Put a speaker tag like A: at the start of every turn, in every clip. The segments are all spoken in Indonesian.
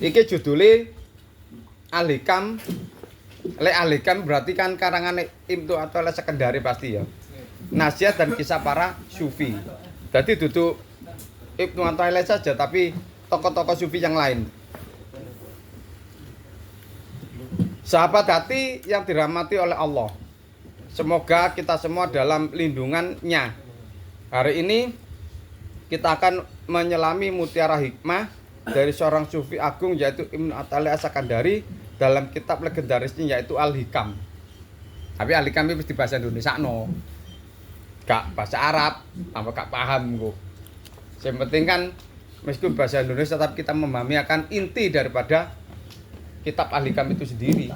A: Iki judule Al-Hikam. Lek Al-Hikam berarti kan karangan Ibnu Athaillah Sekendari pasti ya. Nasihat dan kisah para sufi. Jadi duduk Ibnu Athaillah saja tapi tokoh-tokoh sufi yang lain. Sahabat hati yang dirahmati oleh Allah. Semoga kita semua dalam lindungannya. Hari ini kita akan menyelami mutiara hikmah dari seorang sufi agung yaitu Ibnu Athaillah Sekendari dalam kitab legendarisnya yaitu Al-Hikam. Tapi Al-Hikam itu di bahasa Indonesia no. Gak bahasa Arab, apa gak paham kok. Yang penting kan meskipun bahasa Indonesia tetap kita memahami akan inti daripada kitab Al-Hikam itu sendiri.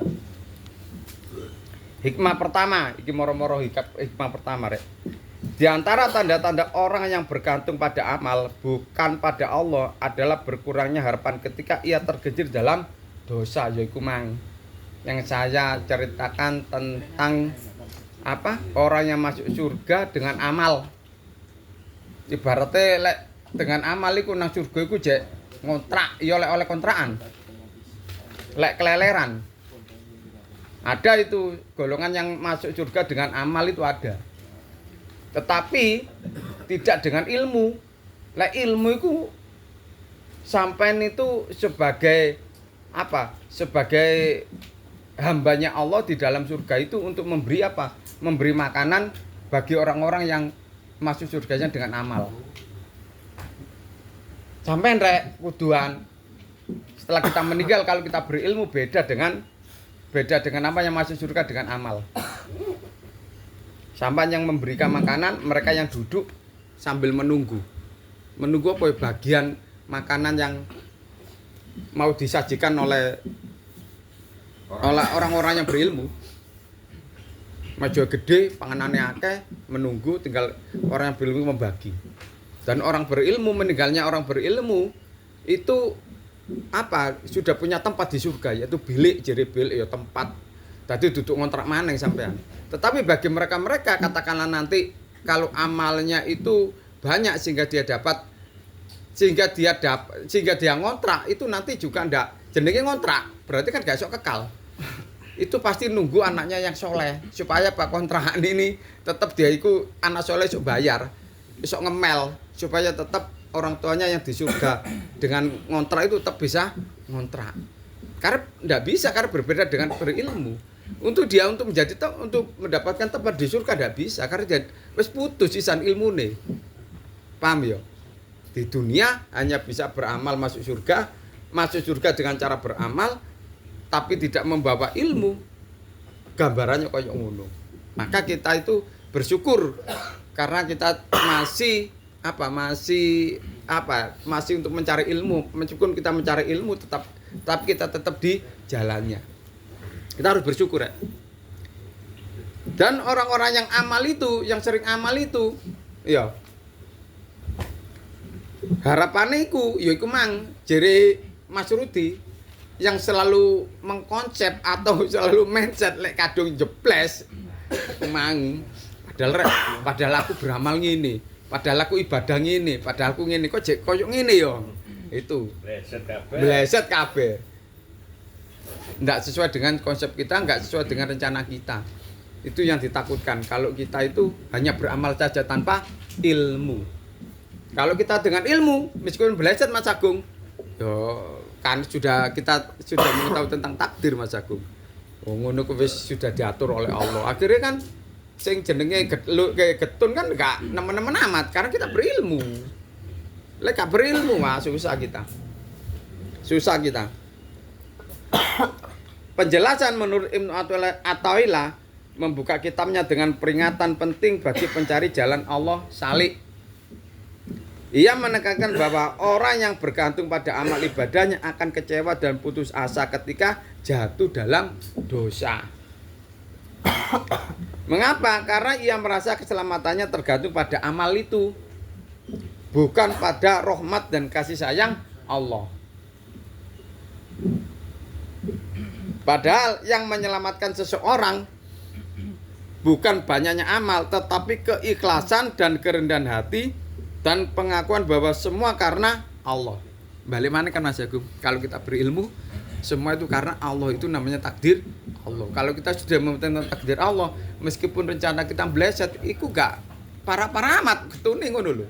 A: Hikmah pertama, iki moro-moro hikmah pertama rek. Di antara tanda-tanda orang yang bergantung pada amal bukan pada Allah adalah berkurangnya harapan ketika ia tergelincir dalam dosa, yaitu mang yang saya ceritakan tentang apa orang yang masuk surga dengan amal. Ibaratnya lek dengan amal iku nang surga iku jek ngontrak ya oleh kontrakan. Lek keleleran. Ada itu golongan yang masuk surga dengan amal itu ada. Tetapi tidak dengan ilmu. Lek ilmu itu sampean itu sebagai apa? Sebagai hambanya Allah di dalam surga itu untuk memberi apa? Memberi makanan bagi orang-orang yang masuk surganya dengan amal. Sampean rek kuduan setelah kita meninggal kalau kita berilmu beda dengan apa yang masuk surga dengan amal. Sampai yang memberikan makanan, mereka yang duduk sambil menunggu. Menunggu apa ya, bagian makanan yang mau disajikan oleh orang-orang yang berilmu. Maju gede, panganannya akeh, menunggu tinggal orang yang berilmu membagi. Dan orang berilmu meninggalnya orang berilmu itu apa sudah punya tempat di surga yaitu bilik jere bilik ya tempat tadi duduk ngontrak maneng sampean. Tetapi bagi mereka katakanlah nanti kalau amalnya itu banyak sehingga dia ngontrak itu nanti juga ndak jenenge ngontrak berarti kan gak sok kekal. Itu pasti nunggu anaknya yang soleh supaya pak kontrakan ini tetap dia itu anak soleh sok bayar sok ngemel supaya tetap orang tuanya yang di surga dengan ngontrak itu tetap bisa ngontrak. Karena tidak bisa karena berbeda dengan berilmu. Untuk mendapatkan tempat di surga tidak bisa karena dia wis putus sisan ilmune. Paham ya? Di dunia hanya bisa beramal masuk surga dengan cara beramal tapi tidak membawa ilmu. Gambarannya kayak ngono. Maka kita itu bersyukur karena kita masih untuk mencari ilmu. Meskipun kita mencari ilmu tapi kita tetap di jalannya. Kita harus bersyukur ya. Dan orang-orang yang amal itu, yang sering amal itu, ya harapannya iku mang jere Mas Rudi yang selalu mengkonsep atau selalu mindset lek kadung jeples mang padahal aku beramal ngene. Padahal aku ibadah ngene, padahal aku ngene kok jek koyo ngene ya. Itu. Bleset kabeh. Enggak sesuai dengan konsep kita, enggak sesuai dengan rencana kita. Itu yang ditakutkan kalau kita itu hanya beramal saja tanpa ilmu. Kalau kita dengan ilmu, meskipun bleset Mas Agung, yo kan kita sudah mengetahui tentang takdir Mas Agung. Oh ngono kuwi sudah diatur oleh Allah. Akhirnya kan sing jenenge getun kan enggak nemen-nemen amat karena kita berilmu. Lek gak berilmu mah susah kita. Penjelasan menurut Ibnu Athaillah membuka kitabnya dengan peringatan penting bagi pencari jalan Allah salik. Ia menekankan bahwa orang yang bergantung pada amal ibadahnya akan kecewa dan putus asa ketika jatuh dalam dosa. Mengapa? Karena ia merasa keselamatannya tergantung pada amal itu, bukan pada rahmat dan kasih sayang Allah. Padahal yang menyelamatkan seseorang bukan banyaknya amal, tetapi keikhlasan dan kerendahan hati dan pengakuan bahwa semua karena Allah. Balik mana kan Mas Agung? Kalau kita berilmu, semua itu karena Allah, itu namanya takdir Allah. Kalau kita sudah mengetahui takdir Allah, meskipun rencana kita meleset, itu gak para amat ketune ngono lho.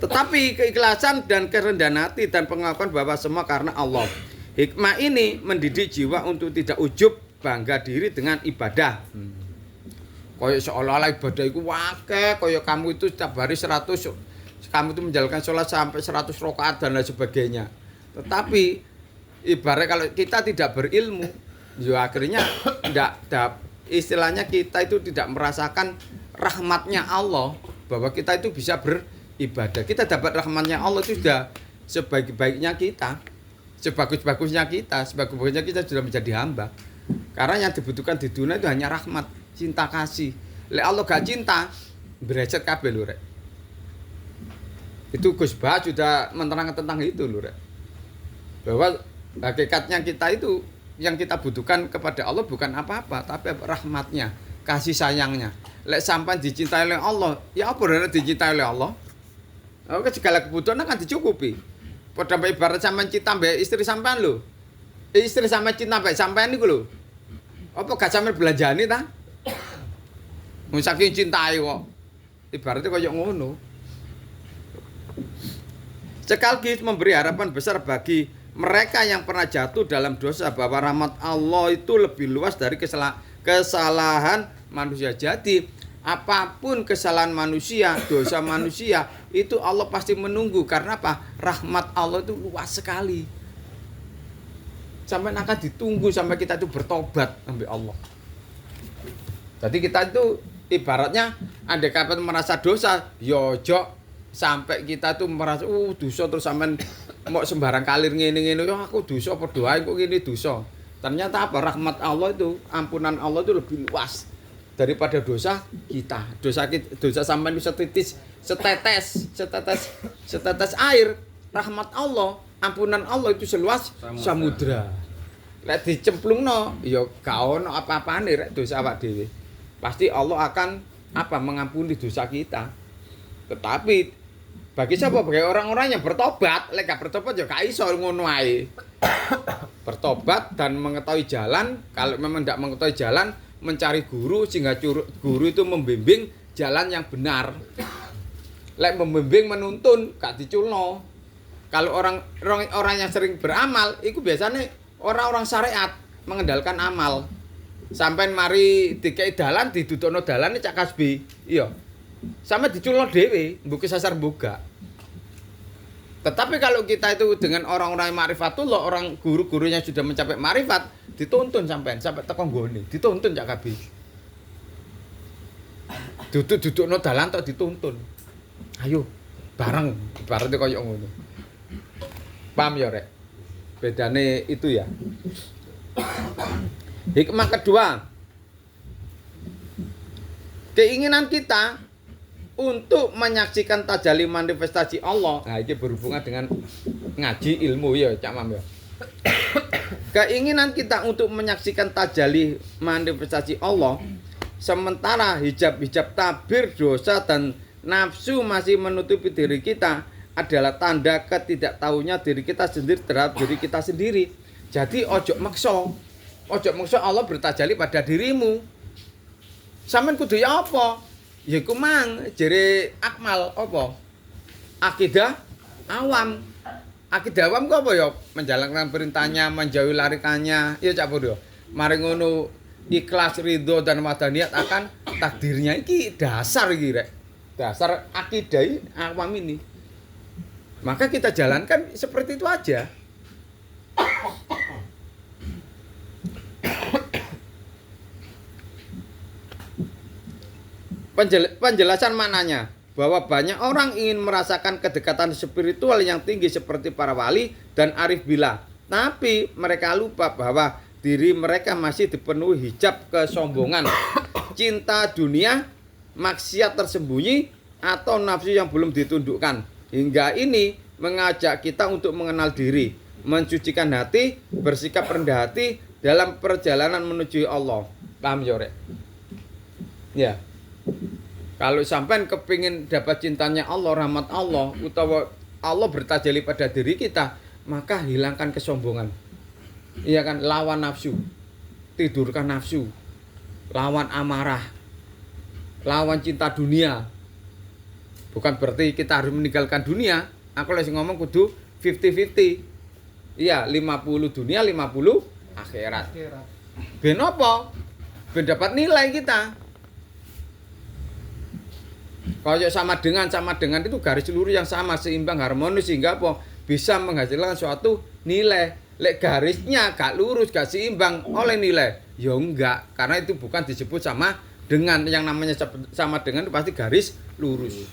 A: Tetapi keikhlasan dan kerendahan hati dan pengakuan bahwa semua karena Allah. Hikmah ini mendidik jiwa untuk tidak ujub, bangga diri dengan ibadah. Kayak seolah-olah ibadah itu wakeh, kayak kamu itu setiap hari 100, kamu itu menjalankan sholat sampai 100 rakaat dan lain sebagainya. Tetapi ibarat kalau kita tidak berilmu, ya akhirnya tidak, istilahnya kita itu tidak merasakan rahmatnya Allah, bahwa kita itu bisa beribadah. Kita dapat rahmatnya Allah itu sudah sebaik-baiknya kita, sebagus-bagusnya kita, sebagus-bagusnya kita sudah menjadi hamba. Karena yang dibutuhkan di dunia itu hanya rahmat, cinta kasih. Lek Allah gak cinta, bereset kabeh lho rek. Itu Gus Bah sudah menerangkan tentang itu lho rek. Bahwa hakikatnya kita itu yang kita butuhkan kepada Allah bukan apa-apa, tapi rahmatnya, kasih sayangnya. Lek sampai dicintai oleh Allah, ya apa benar dicintai oleh Allah? Oke, segala kebutuhan akan dicukupi. Pada ibarat sampean cinta mbek istri sampean lho. Istri sampean cinta mbek sampean niku lho. Apa gak sampean belanjani ta? Mun saking cintai kok. Ibaratnya kayak ngono. Sekaligus memberi harapan besar bagi mereka yang pernah jatuh dalam dosa, bahwa rahmat Allah itu lebih luas dari kesalahan manusia. Jadi apapun kesalahan manusia, dosa manusia, itu Allah pasti menunggu. Karena apa? Rahmat Allah itu luas sekali. Sampai akan ditunggu sampai kita itu bertobat sampai Allah. Jadi kita itu ibaratnya andai kapan merasa dosa, yojo sampai kita tuh merasa dosa terus sampean mau sembarang kalir ngene-ngene, aku dosa apa doae kok ngene dosa. Ternyata apa? Rahmat Allah itu, ampunan Allah itu lebih luas daripada dosa kita. Dosa sampean itu setetes air. Rahmat Allah, ampunan Allah itu seluas samudra. Lek dicemplungno ya gak ono apa-apane rek dosa awak dhewe. Pasti Allah akan mengampuni dosa kita. Tetapi bagi siapa? Bagi orang-orang yang bertobat. Lek gak bertobat ya gak iso ngono ae. Bertobat dan mengetahui jalan. Kalau memang tidak mengetahui jalan, mencari guru sehingga guru itu membimbing jalan yang benar. Lek membimbing menuntun gak diculno. Kalau orang yang sering beramal itu biasanya orang-orang syariat mengendalikan amal. Sampai mari dikei dalan didudukno dalane cak kasbi. Iya. Sampai diculno dhewe, mbok sasar boga. Tetapi kalau kita itu dengan orang-orang ma'rifatullah, orang guru-gurunya sudah mencapai ma'rifat, dituntun sampai teko nggone, dituntun cak kasbi. Duduk-dudukno dalan tok dituntun. Ayo, bareng, ibaratnya koyo ngono. Paham ya, Rek? Bedane itu ya. Hikmah kedua, keinginan kita untuk menyaksikan tajalli manifestasi Allah. Nah, ini berhubungan dengan ngaji ilmu ya, Cak Mam ya. Keinginan kita untuk menyaksikan tajalli manifestasi Allah, sementara hijab-hijab tabir, dosa dan nafsu masih menutupi diri kita, adalah tanda ketidaktahunya diri kita sendiri terhadap diri kita sendiri. Jadi ojo maksa Allah bertajalli pada dirimu. Sampeyan kudu ya apa? Ya iku mang jere akmal apa? Akidah awam. Akidah awam ku apa ya? Menjalankan perintahnya, menjauhi larangannya. Ya Cak Bro. Mari ngono ikhlas, ridho dan wadaniyat akan takdirnya iki dasar iki rek. Dasar akidah awam ini. Maka kita jalankan seperti itu aja. Penjelasan maknanya bahwa banyak orang ingin merasakan kedekatan spiritual yang tinggi seperti para wali dan arif billah, tapi mereka lupa bahwa diri mereka masih dipenuhi hijab kesombongan, cinta dunia, maksiat tersembunyi, atau nafsu yang belum ditundukkan. Hingga ini mengajak kita untuk mengenal diri, mensucikan hati, bersikap rendah hati dalam perjalanan menuju Allah. Paham ya, Rek? Ya. Kalau sampean kepingin dapat cintanya Allah, rahmat Allah, utawa Allah bertajalli pada diri kita, maka hilangkan kesombongan. Iya kan, lawan nafsu. Tidurkan nafsu. Lawan amarah. Lawan cinta dunia. Bukan berarti kita harus meninggalkan dunia. Aku lagi ngomong kudu 50-50. Iya, 50 dunia, 50 akhirat. Ben apa? Ben dapat nilai kita. Kalau sama dengan itu garis lurus yang sama, seimbang, harmonis, sehingga apa? Bisa menghasilkan suatu nilai. Lek garisnya gak lurus, gak seimbang oleh nilai. Ya enggak, karena itu bukan disebut sama dengan. Yang namanya sama dengan itu pasti garis lurus.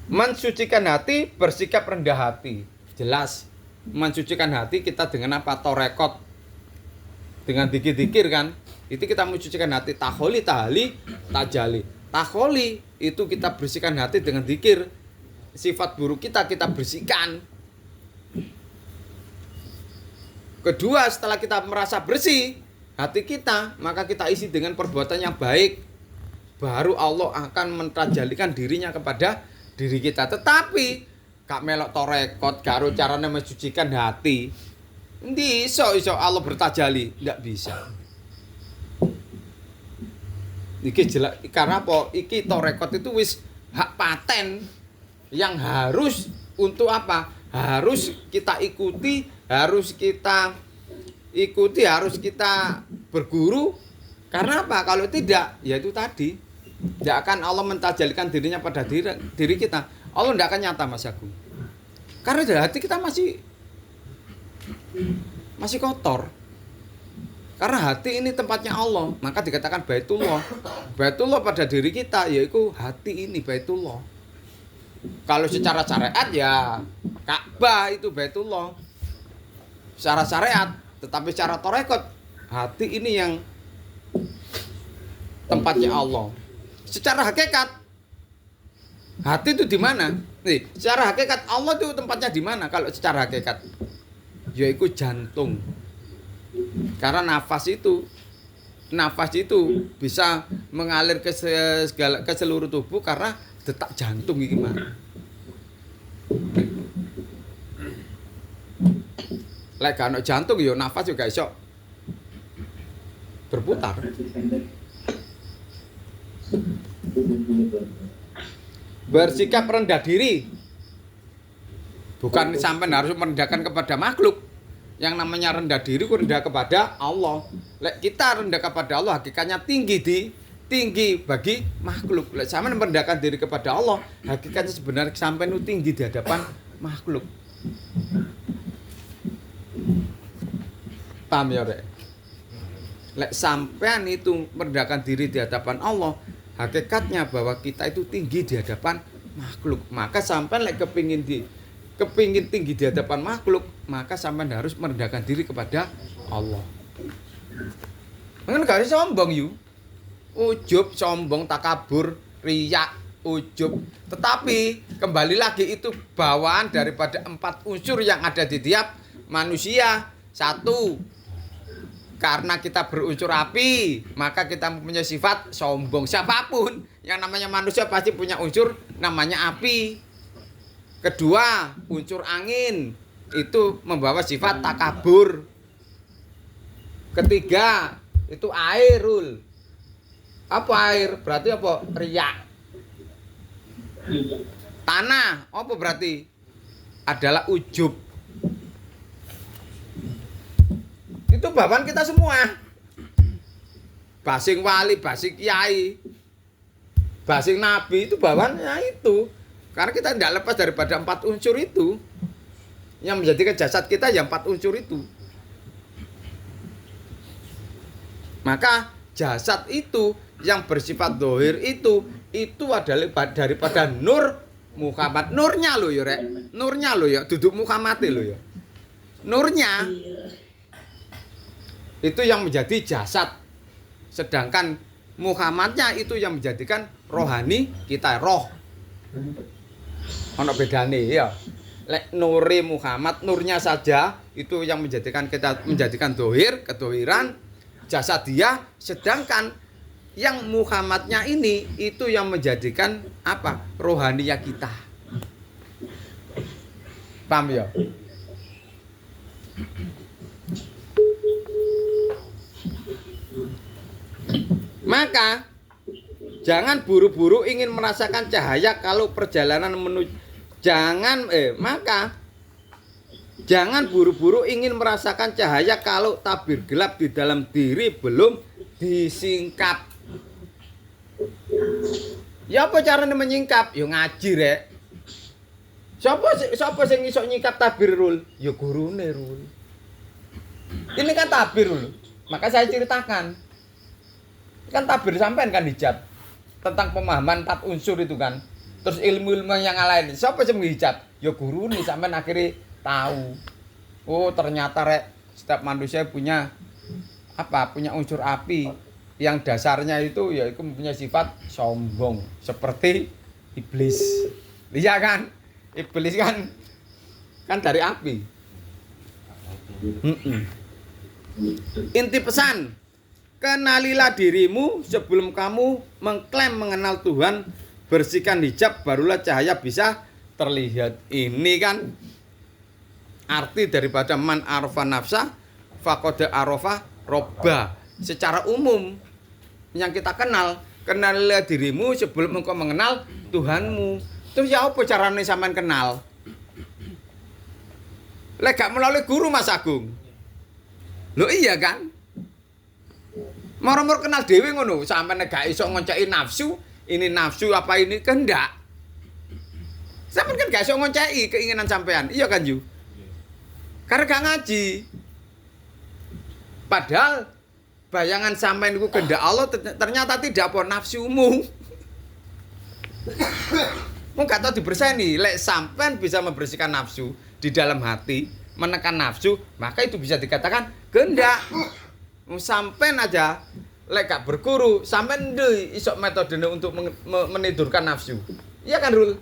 A: Mensucikan hati, bersikap rendah hati. Jelas, mensucikan hati kita dengan apa? Torekot, dengan dikir-dikir kan. Itu kita mensucikan hati. Taholi, tahali, tajali. Taholi itu kita bersihkan hati dengan dikir. Sifat buruk kita bersihkan. Kedua, setelah kita merasa bersih hati kita, maka kita isi dengan perbuatan yang baik. Baru Allah akan mentajalikan dirinya kepada diri kita. Tetapi gak melok torekot karo caranya mensucikan hati. Endi iso Allah bertajali? Ndak bisa. Iki jelas karena apa? Iki torekot itu wis hak paten yang harus untuk apa? Harus kita ikuti, harus kita berguru. Karena apa? Kalau tidak, ya itu tadi. Tidak akan Allah mentajalikan dirinya pada diri kita. Allah tidak akan nyata, Mas Agung. Karena dari hati kita masih kotor. Karena hati ini tempatnya Allah, maka dikatakan Baitullah. Baitullah pada diri kita, yaitu hati ini Baitullah. Kalau secara syariat ya Ka'bah itu Baitullah. Secara syariat, tetapi secara torekot, hati ini yang tempatnya Allah. Secara hakikat, hati itu di mana? Nih, secara hakikat Allah itu tempatnya di mana? Kalau secara hakikat, yaitu jantung. Karena nafas itu bisa mengalir ke seluruh tubuh karena detak jantung iki mah. Lek gak ono jantung ya nafas juga iso berputar. Bersikap rendah diri. Bukan sampai harus merendahkan kepada makhluk. Yang namanya rendah diri ku rendah kepada Allah. Lek kita rendah kepada Allah hakikatnya tinggi bagi makhluk. Lek sampean merendahkan diri kepada Allah, hakikatnya sebenarnya sampean itu tinggi di hadapan makhluk. Paham ya, Rek? Lek sampean itu merendahkan diri di hadapan Allah, hakikatnya bahwa kita itu tinggi di hadapan makhluk. Maka sampean lek kepingin tinggi di hadapan makhluk, maka sampean harus merendahkan diri kepada Allah. Mengen gak sombong yu. Ujub, sombong, takabur, riyak, ujub. Tetapi kembali lagi itu bawaan daripada 4 unsur yang ada di tiap manusia. 1, karena kita berunsur api, maka kita punya sifat sombong. Siapapun yang namanya manusia pasti punya unsur namanya api. Kedua, unsur angin itu membawa sifat takabur. Ketiga, itu airul. Apa air? Berarti apa? Riyak. Tanah, apa berarti? Adalah ujub. Itu bawaan kita semua. Basing wali, basing kiai, basing nabi itu bawaannya itu. Karena kita tidak lepas daripada 4 unsur itu. Yang menjadikan jasad kita yang 4 unsur itu. Maka jasad itu yang bersifat dohir itu adalah daripada nur Muhammad. Nurnya lo ya, Rek. Nurnya lo ya, duduk Muhammad lo ya. Nurnya itu yang menjadi jasad. Sedangkan Muhammadnya itu yang menjadikan rohani kita, roh. Ono bedane ya. Lek nuri Muhammad, nurnya saja itu yang menjadikan dohir, kedohiran, jasadiyah, sedangkan yang Muhammadnya ini itu yang menjadikan apa? Rohaniyah kita. Paham ya? Maka jangan buru-buru ingin merasakan cahaya kalau perjalanan menuju jangan buru-buru ingin merasakan cahaya kalau tabir gelap di dalam diri belum disingkap. Ya apa caranya menyingkap? Ya ngaji rek. Siapa sing iso nyingkap tabir Rul? Ya gurune Rul. Ini kan tabir Rul. Maka saya ceritakan. Kan tabir sampean kan hijab. Tentang pemahaman 4 unsur itu kan. Terus ilmu-ilmu yang lain. Siapa sing hijab? Ya gurune sampean akhirnya tahu. Oh, ternyata rek setiap manusia punya unsur api yang dasarnya itu yaitu mempunyai sifat sombong seperti iblis. Iya kan? Iblis kan dari api. Inti pesan, kenalilah dirimu sebelum kamu mengklaim mengenal Tuhan. Bersihkan hijab, barulah cahaya bisa terlihat. Ini kan arti daripada man arafa nafsa faqad arafa robba. Secara umum yang kita kenalilah dirimu sebelum engkau mengenal Tuhanmu. Terus ya apa carane sampean kenal? Lek gak melalui guru Mas Agung. Loh iya kan? Moro-moro kenal dhewe ngono, sampean gak iso ngonceki nafsu, ini nafsu apa ini kehendak. Sampean kan gak iso ngonceki keinginan sampean. Iya kan, Yu? Karena gak ngaji. Padahal bayangan sampean iku kehendak Allah ternyata tidak apa nafsumu. Mau gak tahu dibersihkan, lek sampean bisa membersihkan nafsu di dalam hati, menekan nafsu, maka itu bisa dikatakan kehendak. Sampean aja lek gak berguru, sampean ndek iso metodene untuk menidurkan nafsu. Iya kan, Rul?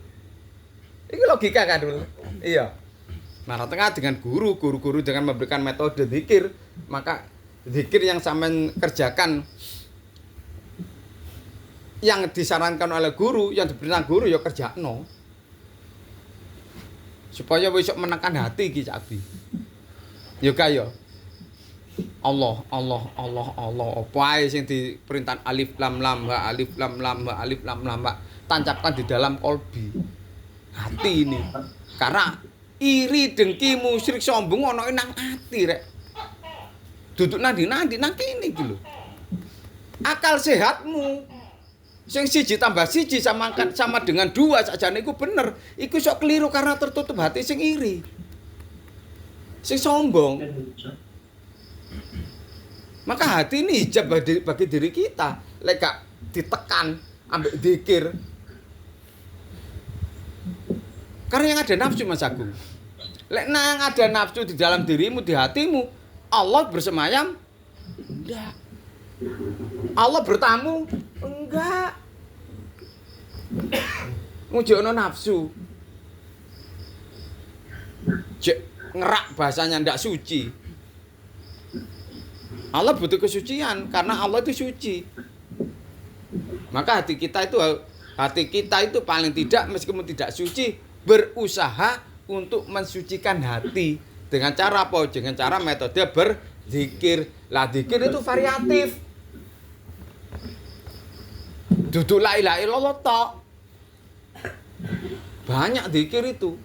A: Ini logika kan, Rul? Iya. Nah, tengah dengan guru dengan memberikan metode zikir, maka zikir yang sampean kerjakan yang disarankan oleh guru, yang diperintah guru ya kerjakno. Supaya besok menekan hati iki Abi. Ya kaya Allah. Apa ae sing diperintah alif lam lam ha alif lam lam ha alif lam lam ha tancapkan di dalam kolbi. Hati ini. Karena iri, dengki, musyrik, sombong ana nang ati rek. Duduk nang kene iki lho. Akal sehatmu sing siji tambah siji sama dengan 2 sakjane iku bener. Iku sok keliru karena tertutup hati sing iri. Sing sombong. Maka hati ini hijab bagi diri kita. Lek gak ditekan ambek zikir. Karena yang ada nafsu Mas Agung. Lek nang ada nafsu di dalam dirimu, di hatimu, Allah bersemayam? Enggak. Allah bertamu? Enggak. Ngujukno nafsu. Ngerak bahasanya ndak suci. Allah butuh kesucian karena Allah itu suci. Maka hati kita itu paling tidak meskipun tidak suci berusaha untuk mensucikan hati dengan cara apa? Dengan cara metode berzikir. Lah zikir itu variatif. Duduk la ilaha illallah tok. Banyak zikir itu.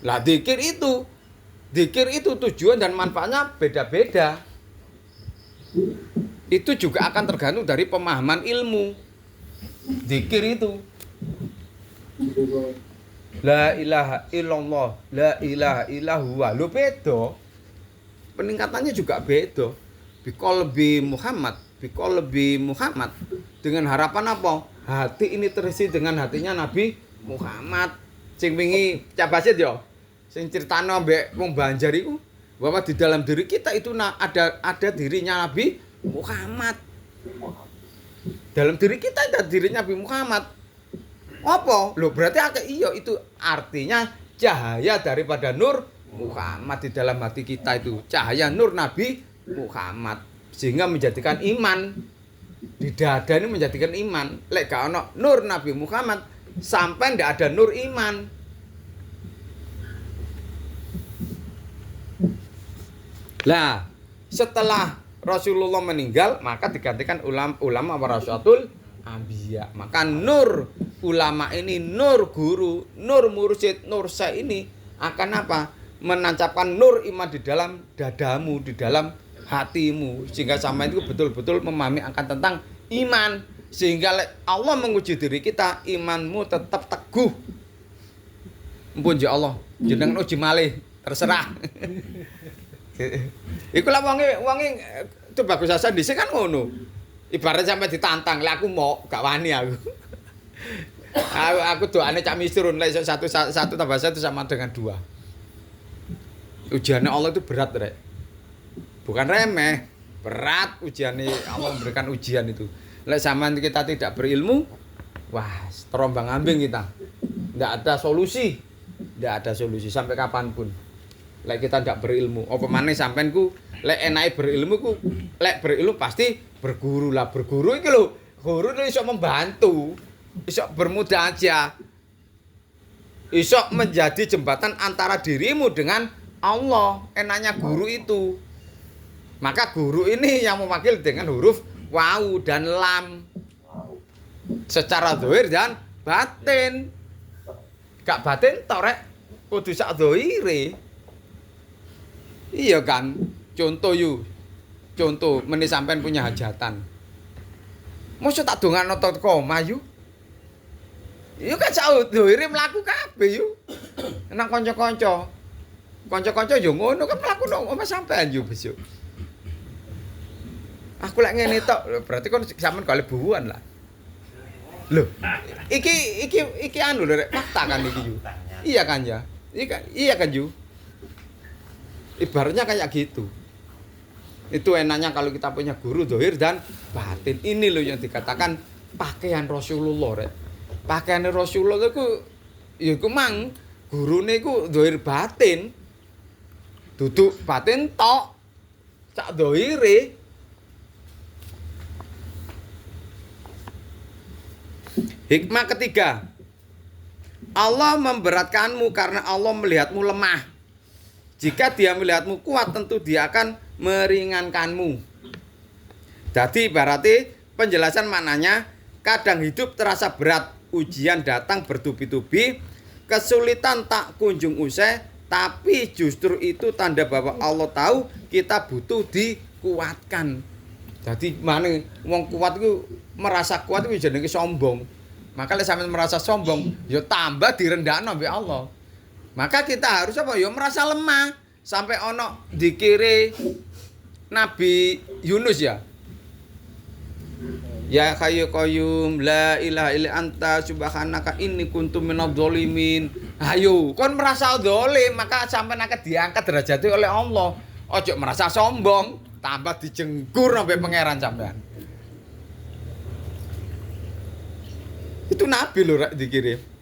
A: Lah zikir itu tujuan dan manfaatnya beda-beda. Itu juga akan tergantung dari pemahaman ilmu. Zikir itu. La ilaha illallah, la ilaha illallah. Lho beda. Peningkatannya juga beda. Biqalbi Muhammad dengan harapan apa? Hati ini terisi dengan hatinya Nabi Muhammad. Sing wingi Cak Basit yo. Sing critano mbek wong Banjar iku bahwa di dalam diri kita itu ada dirinya Nabi Muhammad. Dalam diri kita ada dirinya Nabi Muhammad. Apa? Loh berarti iya itu artinya cahaya daripada nur Muhammad di dalam hati kita itu, cahaya nur Nabi Muhammad, sehingga menjadikan iman di dada ini, menjadikan iman. Lek gak ono nur Nabi Muhammad, sampai ndak ada nur iman. Lah, setelah Rasulullah meninggal, maka digantikan ulama warasatul anbiya. Maka nur ulama ini, nur guru, nur mursyid, nur syekh ini akan apa? Menancapkan nur iman di dalam dadamu, di dalam hatimu, sehingga sama itu betul-betul memahami akan tentang iman, sehingga Allah menguji diri kita, imanmu tetap teguh. Ampun ya Allah, jenengan uji malih, terserah. Iku lah wonge itu bagus asan dhisik kan ngono. Ibarat sampai ditantang, lah aku mau gak wani aku. Aku doane cak misrun lek satu tambah satu sama dengan 2. Ujiannya Allah itu berat, Rek. Bukan remeh, berat ujiannya. Allah memberikan ujian itu. Lek sampean kita tidak berilmu, wah, terombang-ambing kita. Enggak ada solusi. Enggak ada solusi sampai kapanpun. Lek kita ndak berilmu, apa maneh sampeanku lek enake berilmu ku, lek berilmu pasti berguru lah. Berguru iki lho, guru itu iso membantu, iso bermudah aja, iso menjadi jembatan antara dirimu dengan Allah. Enaknya guru itu. Maka guru ini yang mewakili dengan huruf wawu dan lam, secara zahir dan batin. Gak batin tok rek, kudu sak zahire. Iya kan, contoh meni sampean punya hajatan. Mosok tak dongakno tot koma yu. Iya kan sak doire mlaku kabeh yu. Nang kanca-kanca. Kanca-kanca yo ngono kan mlaku nang omah sampean yu besok. Aku lek ngene tok, berarti kon sampean kale buuan lah. Loh, iki anu lho rek, fakta kan iki yu. Iya kan ya? Iya kan yu. Ibaratnya kayak gitu. Itu enaknya kalau kita punya guru zahir dan batin. Ini loh yang dikatakan pakaian Rasulullah, Rek. Pakaian Rasulullah itu ya iku mang gurune iku zahir batin. Duduk batin tok. Sak zahire. Hikmah ketiga. Allah memberatkanmu karena Allah melihatmu lemah. Jika dia melihatmu kuat, tentu dia akan meringankanmu. Jadi berarti penjelasan maknanya, kadang hidup terasa berat, ujian datang bertubi-tubi, kesulitan tak kunjung usai, tapi justru itu tanda bahwa Allah tahu kita butuh dikuatkan. Jadi mana wong kuat itu merasa kuat itu jenenge sombong. Maka lek sampeyan merasa sombong, ya tambah direndahno mbek Allah. Maka kita harus apa? Ya merasa lemah. Sampai ono dikire Nabi Yunus ya. Ya Hayyu Qayyum la ilaha illa anta subhanaka inni kuntu minadh dhalimin. Ayo, kon merasa zalim, maka sampean akan diangkat derajatnya oleh Allah. Ojo merasa sombong, tambah dijengkur sampai pangeran sampean. Itu Nabi lho rek dikirim.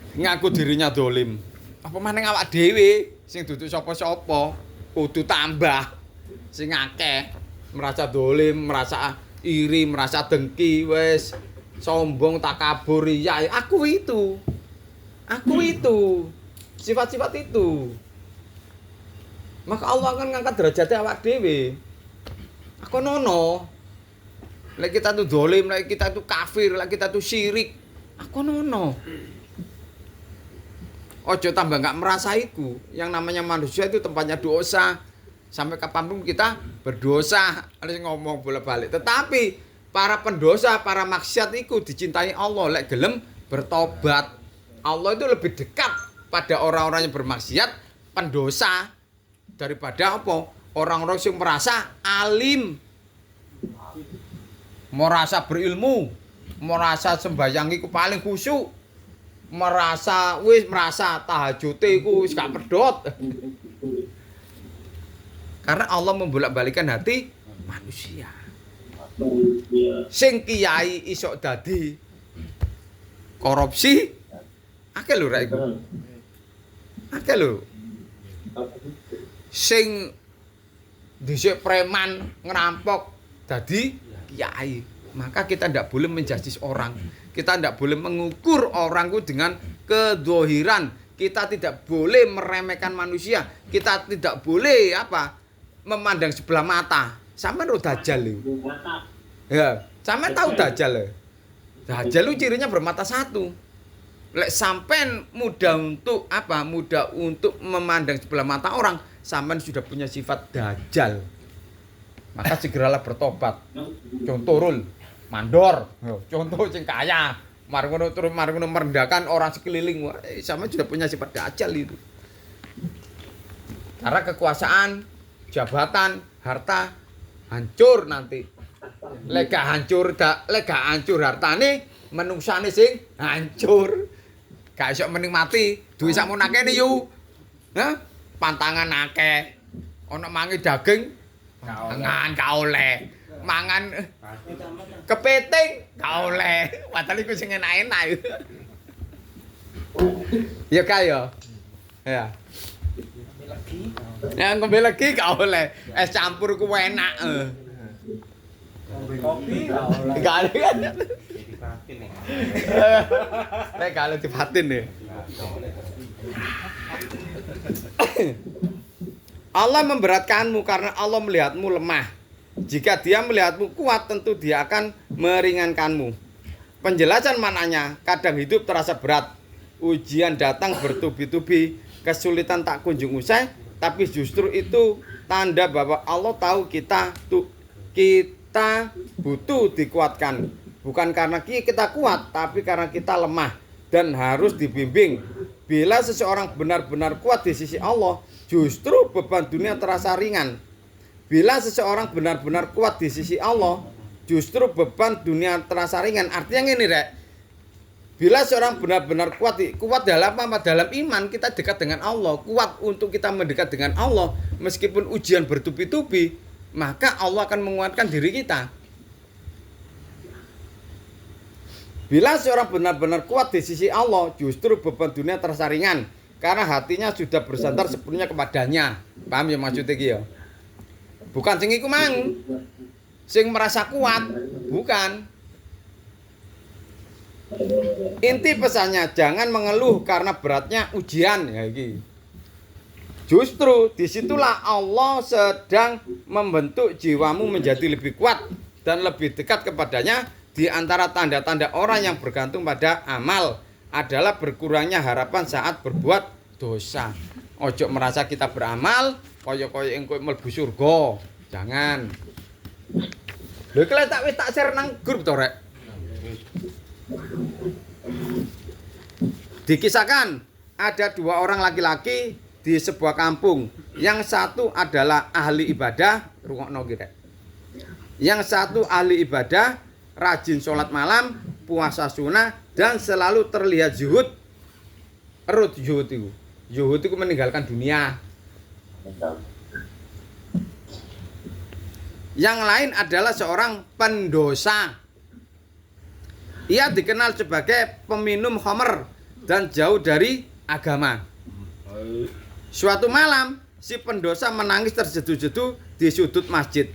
A: Ngaku dirinya dolim. Apa maneh awak dhewe sing dudu sapa-sapa kudu tambah sing akeh merasa dolim, merasa iri, merasa dengki, wis sombong, takabur, riya. Aku itu. Sifat-sifat itu. Maka Allah akan ngangkat derajatnya awak dhewe. Aku nono. Lek kita tuh dolim, lek kita tuh kafir, lek kita tuh syirik. Aku nono. Ojo tambah nggak merasa iku. Yang namanya manusia itu tempatnya dosa. Sampai kapanpun kita berdosa. Harus ngomong bolak-balik. Tetapi para pendosa, para maksiat itu dicintai Allah. Lek gelem bertobat. Allah itu lebih dekat pada orang-orang yang bermaksiat, pendosa, daripada apa? Orang-orang yang merasa alim, merasa berilmu, merasa sembahyang iku paling khusyuk, merasa tahajud iku wis gak pedhot. Karena Allah membolak-balikan hati manusia. Sing kiai iso dadi korupsi, akeh lho rek iku. Akeh lho. Sing dhisik preman ngerampok dadi kiai. Maka kita tidak boleh menjudge orang. Kita tidak boleh mengukur orang itu dengan kedzohiran. Kita tidak boleh meremehkan manusia. Kita tidak boleh memandang sebelah mata. Sampeyan ro dajal lho. Ya, sampeyan tahu dajal lho. Dajal itu cirinya bermata satu. Lek sampean mudah untuk mudah untuk memandang sebelah mata orang, sampean sudah punya sifat dajal. Maka segeralah bertobat. Contoh rul, mandor, contoh sing kaya, mari ngono terus mari ngono merendahkan orang sekeliling, sampean sudah punya sifat dajal itu. Karena kekuasaan, jabatan, harta hancur nanti. Lek gak hancur hartane, menungsane sing hancur. Gak iso menikmati duwe sakmono akeh yu. Hah? Pantangan akeh. Ana mangi daging mangan gak oleh. Mangan kepiting gak oleh. Padahal iku sing enak-enak. Ya kaya. Ya. Ya ngombe legi gak oleh. Es campur ku enak.
B: Kopi gak
A: Gak oleh.
B: dipatin nih.
A: Kalau dipatin nih. Allah memberatkanmu karena Allah melihatmu lemah. Jika Dia melihatmu kuat, tentu Dia akan meringankanmu. Penjelasan maknanya, kadang hidup terasa berat. Ujian datang bertubi-tubi, kesulitan tak kunjung usai, tapi justru itu tanda bahwa Allah tahu kita butuh dikuatkan. Bukan karena kita kuat, tapi karena kita lemah dan harus dibimbing. Bila seseorang benar-benar kuat di sisi Allah, justru beban dunia terasa ringan. Bila seseorang benar-benar kuat di sisi Allah, justru beban dunia terasa ringan. Artinya gini, Rek. Bila seorang benar-benar kuat dalam apa? Dalam iman, kita dekat dengan Allah. Kuat untuk kita mendekat dengan Allah. Meskipun ujian bertubi-tubi, maka Allah akan menguatkan diri kita. Bila seorang benar-benar kuat di sisi Allah, justru beban dunia terasa ringan. Karena hatinya sudah bersandar sepenuhnya kepadanya. Paham ya maksudnya iki ya? Bukan sing iku mang. Sing merasa kuat, bukan. Inti pesannya, jangan mengeluh karena beratnya ujian. Ya iki. Justru disitulah Allah sedang membentuk jiwamu menjadi lebih kuat dan lebih dekat kepadanya. Di antara tanda-tanda orang yang bergantung pada amal adalah berkurangnya harapan saat berbuat dosa. Ojo merasa kita beramal kaya-kaya engko mlebu surga. Jangan. Lho iki tak share nang grup to, Rek. Dikisahkan ada dua orang laki-laki di sebuah kampung. Yang satu adalah ahli ibadah, rungokno iki, Rek. Yang satu ahli ibadah, rajin sholat malam, puasa sunnah, dan selalu terlihat zuhud. Zuhud itu. Zuhud itu meninggalkan dunia. Yang lain adalah seorang pendosa. Ia dikenal sebagai peminum khamr dan jauh dari agama. Suatu malam, si pendosa menangis terjedu-jedu di sudut masjid.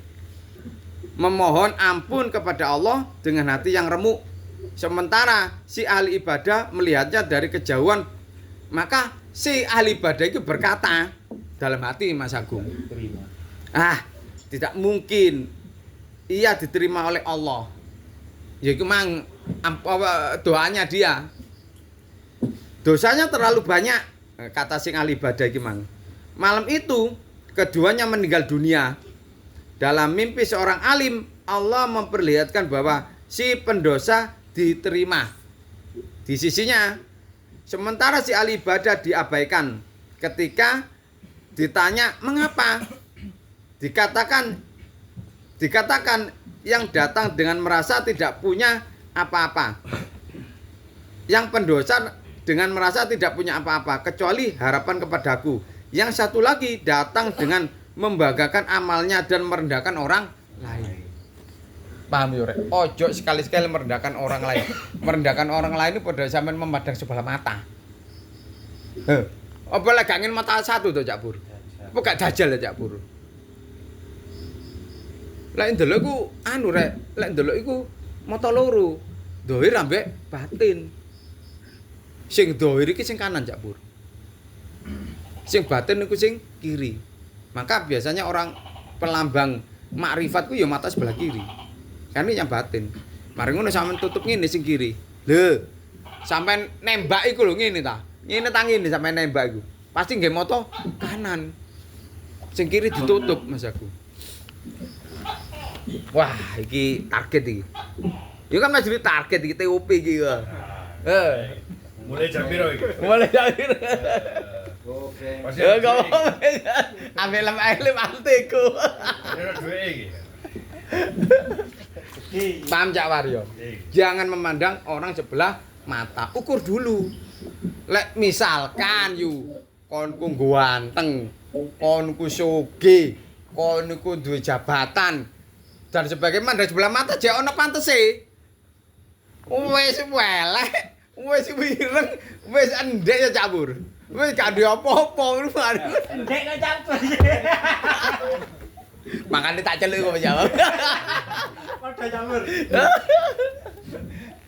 A: Memohon ampun kepada Allah dengan hati yang remuk. Sementara si ahli ibadah melihatnya dari kejauhan. Maka si ahli ibadah itu berkata dalam hati, Mas Agung, tidak mungkin ia diterima oleh Allah. Ya memang doanya dia. Dosanya terlalu banyak, kata si ahli ibadah itu. Malam itu keduanya meninggal dunia. Dalam mimpi seorang alim, Allah memperlihatkan bahwa si pendosa diterima di sisinya. Sementara si ahli ibadah diabaikan. Ketika ditanya mengapa, dikatakan yang datang dengan merasa tidak punya apa-apa. Yang pendosa dengan merasa tidak punya apa-apa kecuali harapan kepadaku. Yang satu lagi datang dengan membanggakan amalnya dan merendahkan orang lain. Paham ya, Rek? Ojo sekali-sekali merendahkan orang lain. Merendahkan orang lain itu pada zaman memandang sebelah mata. Apa lek gak ngene mata satu to Cak Pur? Apa gak dajal ya Cak Pur? Lek ndelok iku anu rek, lek ndelok iku mata loro. Dohir ambek batin. Sing dohir iki sing kanan Cak Pur. Sing batin iku sing kiri. Maka biasanya orang pelambang makrifat ku ya mata sebelah kiri. Kan yang batin. Mari ngono sampean tutup ngene sing kiri. Lho, sampean nembak iku lho ngene ta. Ngene ta ngene sampean nembak iku. Pasti nggih mata kanan. Sing kiri ditutup Mas aku. Wah, iki target iki. Ya kan mas target iki TOP iki ya.
C: Mulai jam piro iki?
A: Mulai jam
C: Oke.
A: Ya kok amelam alim anteku.
C: Ora duwe iki.
A: Paham Cak Waryo? Jangan memandang orang sebelah mata. Ukur dulu. Lek misalkan konku ganteng, konku sugih, konku duwe jabatan dan sebagaimana dari sebelah mata jek ana pantese. Wis welek, wis wireng, wis endek ya cabur. Wis gak duwe apa-apa.
B: Ndek kok campur.
A: Makane tak celuk kok jawab.
B: Padha campur.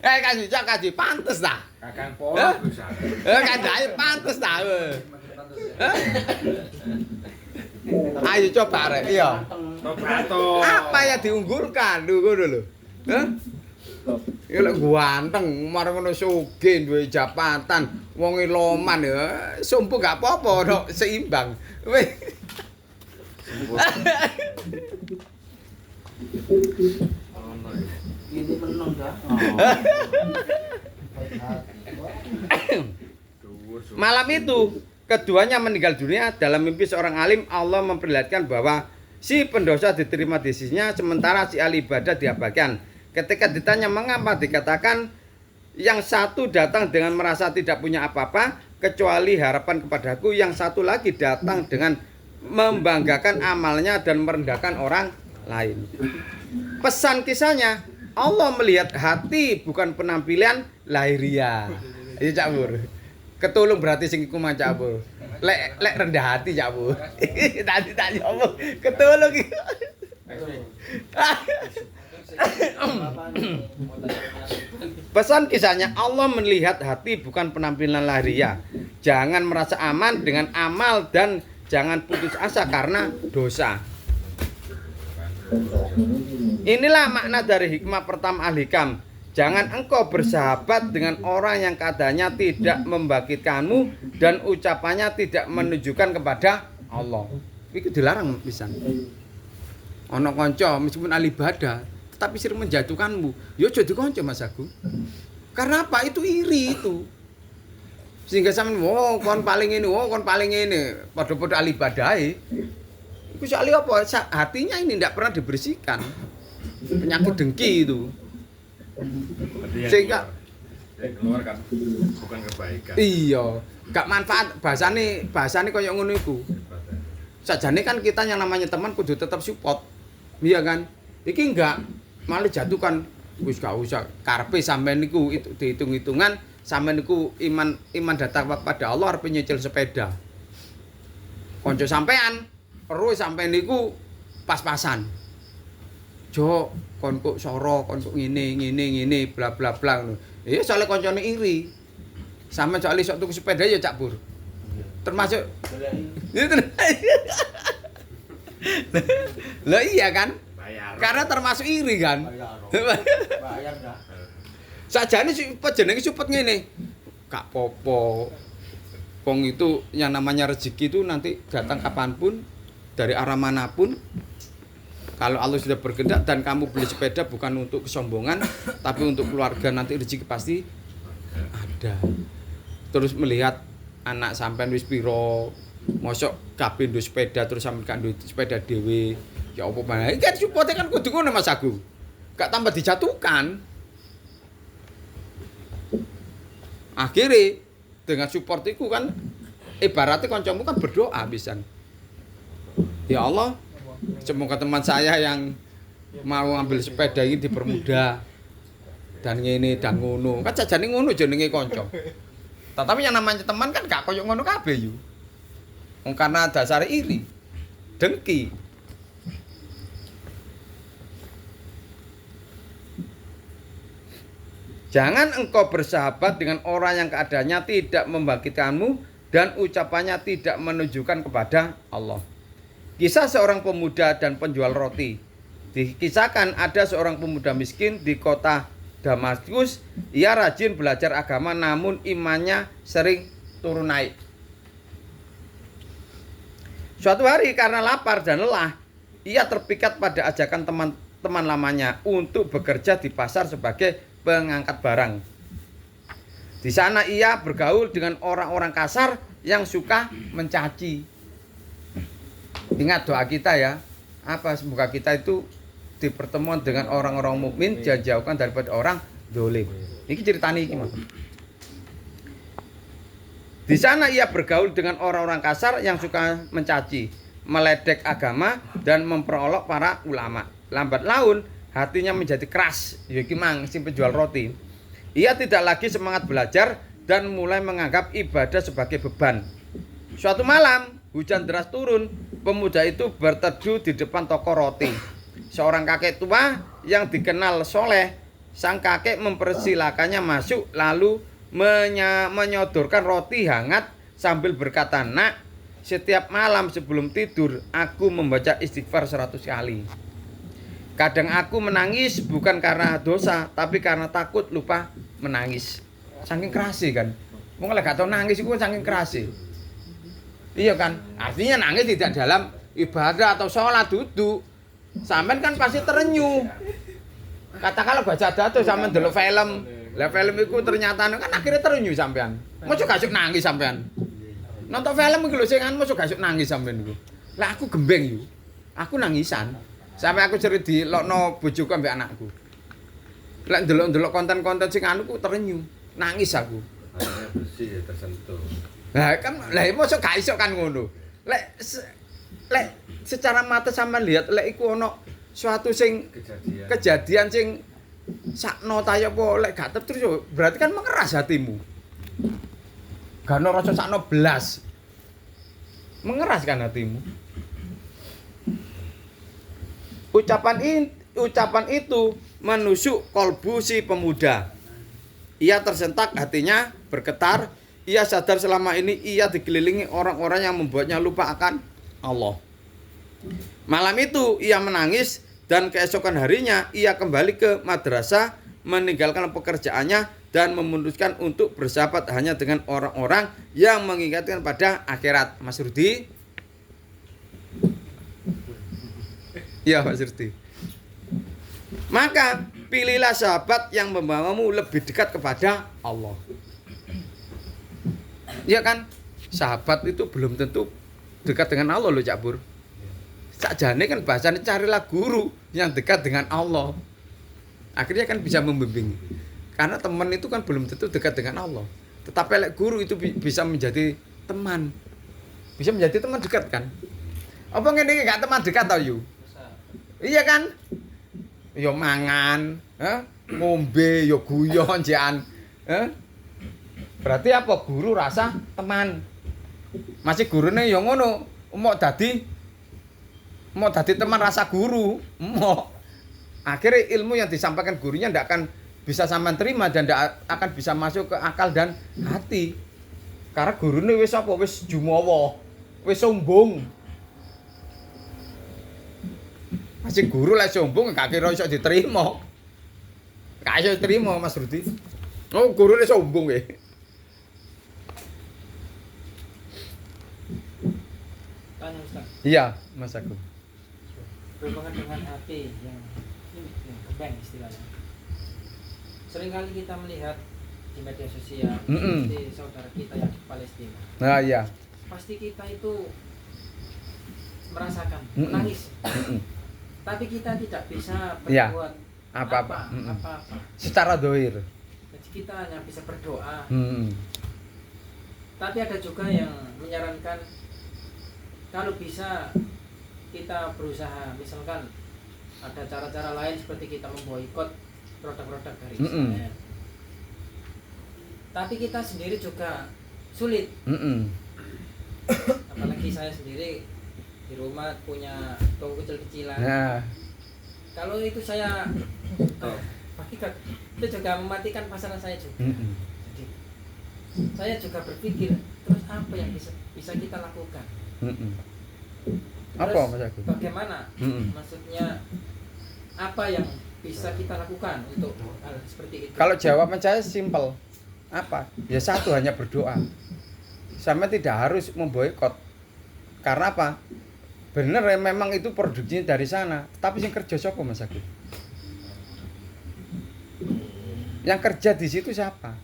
A: Kasih pantes ta?
C: Kakang pola bisa.
A: Kandhane pantes ta. Ayo coba rek, iya.
C: Tobato.
A: Apa yang diunggulkan ngono lho. Hah? Ya lek ganteng, marang ngono sugih duwe jabatan, wong loman ya, sumpah gak apa-apa, no, seimbang. Wis.
B: Ini meneng dah.
A: Malam itu keduanya meninggal dunia. Dalam mimpi seorang alim, Allah memperlihatkan bahwa si pendosa diterima di sisinya, sementara si ahli ibadah diabaikan. Ketika ditanya mengapa, dikatakan yang satu datang dengan merasa tidak punya apa-apa kecuali harapan kepadaku, yang satu lagi datang dengan membanggakan amalnya dan merendahkan orang lain. Pesan kisahnya, Allah melihat hati bukan penampilan lahiriah. Iya Cak Pur. Ketulung berarti sing iku Cak Pur. Lek rendah hati Cak Pur. Tadi tak ngomong ketulung iki. Pesan kisahnya, Allah melihat hati bukan penampilan lahiriah. Jangan merasa aman dengan amal dan jangan putus asa karena dosa. Inilah makna dari hikmah pertama al-hikam. Jangan engkau bersahabat dengan orang yang katanya tidak membangkitkanmu dan ucapannya tidak menunjukkan kepada Allah. Itu dilarang pisan. Ana kanca meskipun ahli ibadah tetapi sering menjatuhkanmu. Ya aja dikonco Mas Agung. Karena apa? Itu iri itu. Sehingga sampean kon paling ini, kon paling ini, padha-padha ahli ibadahe. Iku soalnya apa? Hatinya ini tidak pernah dibersihkan. Penyakit dengki itu. Sehingga
C: keluar kan bukan kebaikan.
A: Iya, gak manfaat. Bahasane kaya ngono iku. Sajane kan kita yang namanya teman kudu tetap support. Iya kan? Iki enggak malah jatuhkan. Wis gak usah karepe sampean niku itu dihitung-hitungan sampean niku iman datang pada Allah arep nyicil sepeda. Kanca sampean perlu sampean niku pas-pasan. Jo kon kok soro, kon kok ngene bla bla bla ngono. Ya soalnya kancane iri. Sampeyan soalnya sok tuku sepeda ya Cak Pur. Termasuk Lah iya kan?
C: Bayar.
A: Karena termasuk iri kan.
B: Bayar dah.
A: Sajane jenenge support ngene. Gak popo. Wong itu yang namanya rezeki itu nanti datang kapanpun dari arah manapun. Kalau Allah sudah berkehendak dan kamu beli sepeda bukan untuk kesombongan, tapi untuk keluarga, nanti rezeki pasti ada. Terus melihat anak sampean wis piro, mosok kabeh nduk sepeda terus sampean gak nduk sepeda dhewe. Ya apa bae. Iki kan support kan kudu ngono Mas Agung. Gak tambah dijatuhkan. Akhirnya dengan support itu kan ibaratnya kancamu kan berdoa pisan. Ya Allah, semoga teman saya yang mau ambil sepeda ini dipermudah dan ngene dan ngono. Kan jajane ngono jenenge kanca. Tetapi yang namanya teman kan gak koyo ngono kabeh yo. Karena dasar iri, dengki. Jangan engkau bersahabat dengan orang yang keadaannya tidak membangkitkanmu dan ucapannya tidak menunjukkan kepada Allah. Kisah seorang pemuda dan penjual roti. Dikisahkan ada seorang pemuda miskin di kota Damaskus. Ia rajin belajar agama namun imannya sering turun naik. Suatu hari karena lapar dan lelah, ia terpikat pada ajakan teman-teman lamanya untuk bekerja di pasar sebagai pengangkat barang. Di sana ia bergaul dengan orang-orang kasar yang suka mencaci. Ingat doa kita ya. Apa semoga kita itu di pertemuan dengan orang-orang mukmin dijauhkan daripada orang dolim. Ini ceritanya ini Mas. Di sana ia bergaul dengan orang-orang kasar yang suka mencaci, meledek agama dan memperolok para ulama. Lambat laun hatinya menjadi keras, ya mang si penjual roti. Ia tidak lagi semangat belajar dan mulai menganggap ibadah sebagai beban. Suatu malam, hujan deras turun. Pemuda itu berteduh di depan toko roti. Seorang kakek tua yang dikenal soleh, sang kakek mempersilakannya masuk lalu menyodorkan roti hangat sambil berkata, "Nak, setiap malam sebelum tidur aku membaca istighfar 100 kali. Kadang aku menangis bukan karena dosa, tapi karena takut lupa menangis." Saking kerasi kan. Wong lek gak tau nangis iku saking kerasi. Iya kan? Artinya nangis tidak dalam ibadah atau sholat duduk. Sampean kan pasti terenyuh. Katakanlah baca datu sampean delok film. Lah film iku ternyata kan akhirnya terenyuh sampean. Mosok gak sok nangis sampean. Nonton film iki lho sing kan mosok gak sok nangis sampean iku. Lah aku gembeng yo. Aku nangisan. Sampai aku sering dilokno bojoku ambek anakku. Lek ndelok-ndelok konten-konten sing anu ku terenyuh. Nangis aku.
C: Hatinya bersih, tersentuh.
A: Lah kan lah mosok gak iso kan ngono. Lek secara mata sampean lihat lek iku ono suatu sing kejadian sing sakno ta ya apa lek gak terus yo berarti kan mengeras hatimu. Gak ono rasa sakno belas. Mengeras kan hatimu. Ucapan itu menusuk kolbu si pemuda. Ia tersentak, hatinya bergetar. Ia sadar selama ini ia dikelilingi orang-orang yang membuatnya lupa akan Allah. Malam itu ia menangis dan keesokan harinya ia kembali ke madrasah, meninggalkan pekerjaannya dan memutuskan untuk bersahabat hanya dengan orang-orang yang mengingatkan pada akhirat. Mas Rudi? Ya Mas Rudi. Maka pilihlah sahabat yang membawamu lebih dekat kepada Allah. Ya kan? Sahabat itu belum tentu dekat dengan Allah loh Cak Bur. Sakjane kan bahasanya carilah guru yang dekat dengan Allah. Akhirnya kan bisa membimbing. Karena teman itu kan belum tentu dekat dengan Allah. Tetapi lek guru itu bisa menjadi teman. Bisa menjadi teman dekat kan? Apa ngene iki gak teman dekat tau yu? Iya kan? Yo mangan, ngombe, yo guyon jean. Berarti apa? Guru rasa teman. Masih gurune yo ngono, mau dadi teman rasa guru, mau. Akhirnya ilmu yang disampaikan gurunya ndak akan bisa sampean terima dan ndak akan bisa masuk ke akal dan hati. Karena gurune wis apa? Wis jumawa, wis sombong. Masih guru lah sombong gak kira iso diterima. Gak iso diterima Mas Rudi. Oh, gurune sombong ya.
B: Tanya Ustaz.
A: Iya, Mas Agung.
B: Berhubungan dengan hati yang kebeng istilahnya. Seringkali kita melihat di media sosial di saudara kita yang di Palestina.
A: Nah, iya.
B: Pasti kita itu merasakan menangis. Tapi kita tidak bisa berbuat apa-apa.
A: Secara dohir.
B: Jadi kita hanya bisa berdoa. Tapi ada juga yang menyarankan kalau bisa kita berusaha, misalkan ada cara-cara lain seperti kita memboikot produk-produk dari Israel. Tapi kita sendiri juga sulit. Apalagi seperti saya sendiri di rumah punya toko kecil-kecilan.
A: Nah,
B: Kalau itu saya bagikan, itu juga mematikan pasaran saya juga. Jadi saya juga berpikir terus apa yang bisa kita lakukan.
A: Apa
B: Terus
A: Mas Agung?
B: bagaimana? Maksudnya apa yang bisa kita lakukan untuk hal seperti itu?
A: Kalau jawaban saya simpel. Apa? Ya satu, hanya berdoa. Sama tidak harus memboikot. Karena apa? Bener ya, memang itu produksinya dari sana. Tapi yang kerja siapa Mas Agung? Yang kerja di situ siapa?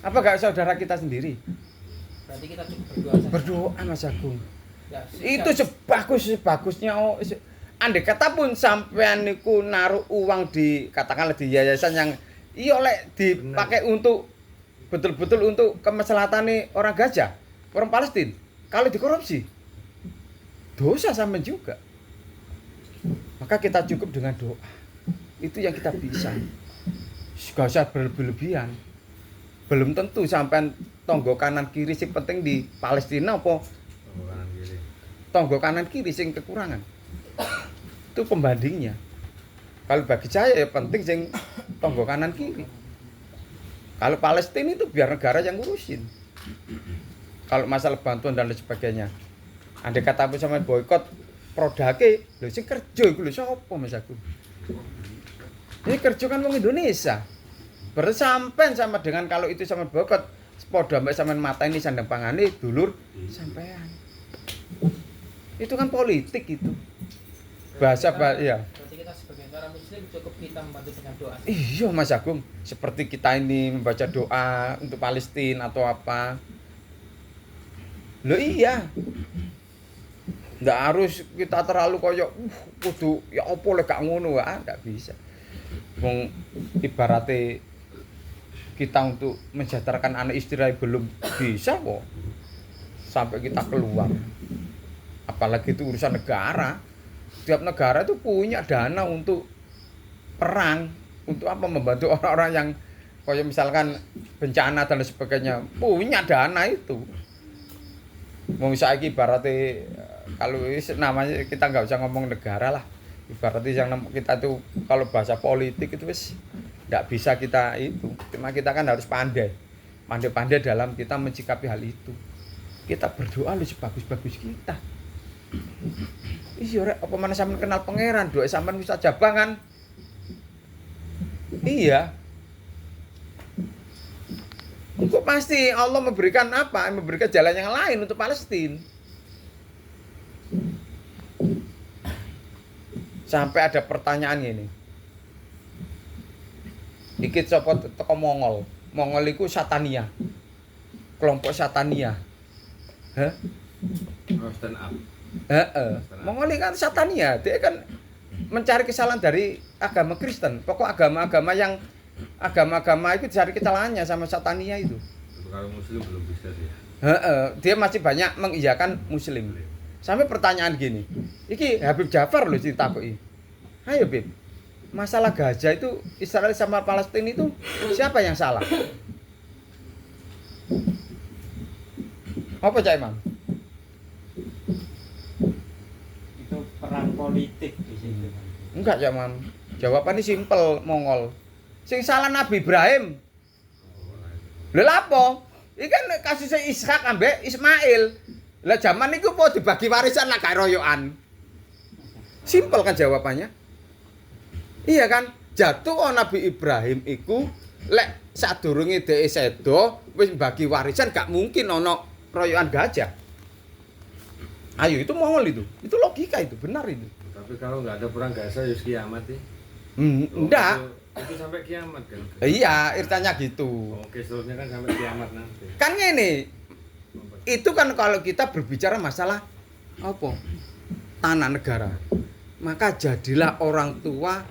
A: Apa gak saudara kita sendiri?
B: Berarti kita cukup berdoa saja.
A: Berdoa Mas Agung.
B: Ya,
A: Itu sebagus-bagusnya andai kata pun sampean niku naruh uang di katakanlah di yayasan yang iya lek dipakai untuk betul-betul untuk kemaslahatan orang Gaza, orang Palestina. Kalau dikorupsi dosa sampean juga. Maka kita cukup dengan doa. Itu yang kita bisa. Gak usah berlebihan. Belum tentu sampean tonggo kanan kiri sing penting di Palestina apa
C: kanan kiri.
A: tonggo kanan kiri sing kekurangan. Itu pembandingnya. Kalau bagi saya ya penting sing tonggo kanan kiri. Kalau Palestina itu biar negara yang ngurusin. Kalau masalah bantuan dan lain sebagainya. Andai kata aku sama boikot produknya, lho sing kerja iku lho sapa Mas Agung? Ini kerja kan wong Indonesia. Berarti sampean sama dengan kalau itu sama boikot, padha mbek sampean mata ini sandang pangane dulur sampean. Itu kan politik itu. Bahasa ya.
B: Berarti kita sebagai seorang muslim cukup kita membantu dengan doa.
A: Iya Mas Agung, seperti kita ini membaca doa untuk Palestina atau apa. Loh iya. Nggak harus kita terlalu koyo kudu ya opo lek gak ngono wae, nggak bisa. Wong ibaratnya kita untuk mensejahterakan anak istri belum bisa kok. Sampai kita keluar. Apalagi itu urusan negara. Setiap negara itu punya dana untuk perang, untuk apa membantu orang-orang yang kayak misalkan bencana dan sebagainya, punya dana itu. Mau saiki ibaratnya kalau namanya kita nggak usah ngomong negara lah, ibaratnya yang kita tuh kalau bahasa politik itu wis nggak bisa kita itu, cuma kita kan harus pandai dalam kita mencikapi hal itu. Kita berdoa lu sebagus-bagus kita. Iya rek, apa mana sampean kenal pangeran, doa sampean bisa jabangan. Iya. Kok pasti Allah memberikan apa? Memberikan jalan yang lain untuk Palestina. Sampai ada pertanyaan ini. Iki sapa teko Mongol. Mongol iku Satania. Kelompok Satania. Hah?
C: Stand up.
A: Mongol kan Satania, dia kan mencari kesalahan dari agama Kristen. Pokok agama-agama yang agama-agama itu cari kesalahannya sama Satania itu.
C: Kalau muslim belum bisa dia.
A: Dia masih banyak mengiyakan muslim. Sampai pertanyaan gini. Iki Habib Jafar loh ditakoki. Ayo Bib. Masalah Gaza itu Israel sama Palestina itu siapa yang salah? Apa Cak Imam?
D: Itu perang politik di situ.
A: Enggak Cak Imam. Jawabannya simpel Mongol. Sing salah Nabi Ibrahim. Lha lapo? Iki kan kasusnya Ishak ambek Ismail. Lah zaman niku po dibagi warisan lah gak royokan. Simpel kan jawabannya. Iya kan? Jatuh Nabi Ibrahim iku lek sadurunge dhek sedo wis bagi warisan gak mungkin ono royokan gajah. Ayo itu Mongol itu. Itu logika itu, benar itu.
C: Tapi kalau nggak ada perang Gaza ya kiamat ya.
A: Enggak.
C: Itu sampai kiamat kan.
A: Iya, irtanya gitu.
C: Oke, seterusnya kan sampai kiamat nanti.
A: Kan ngene. Itu kan kalau kita berbicara masalah apa? Tanah negara. Maka jadilah orang tua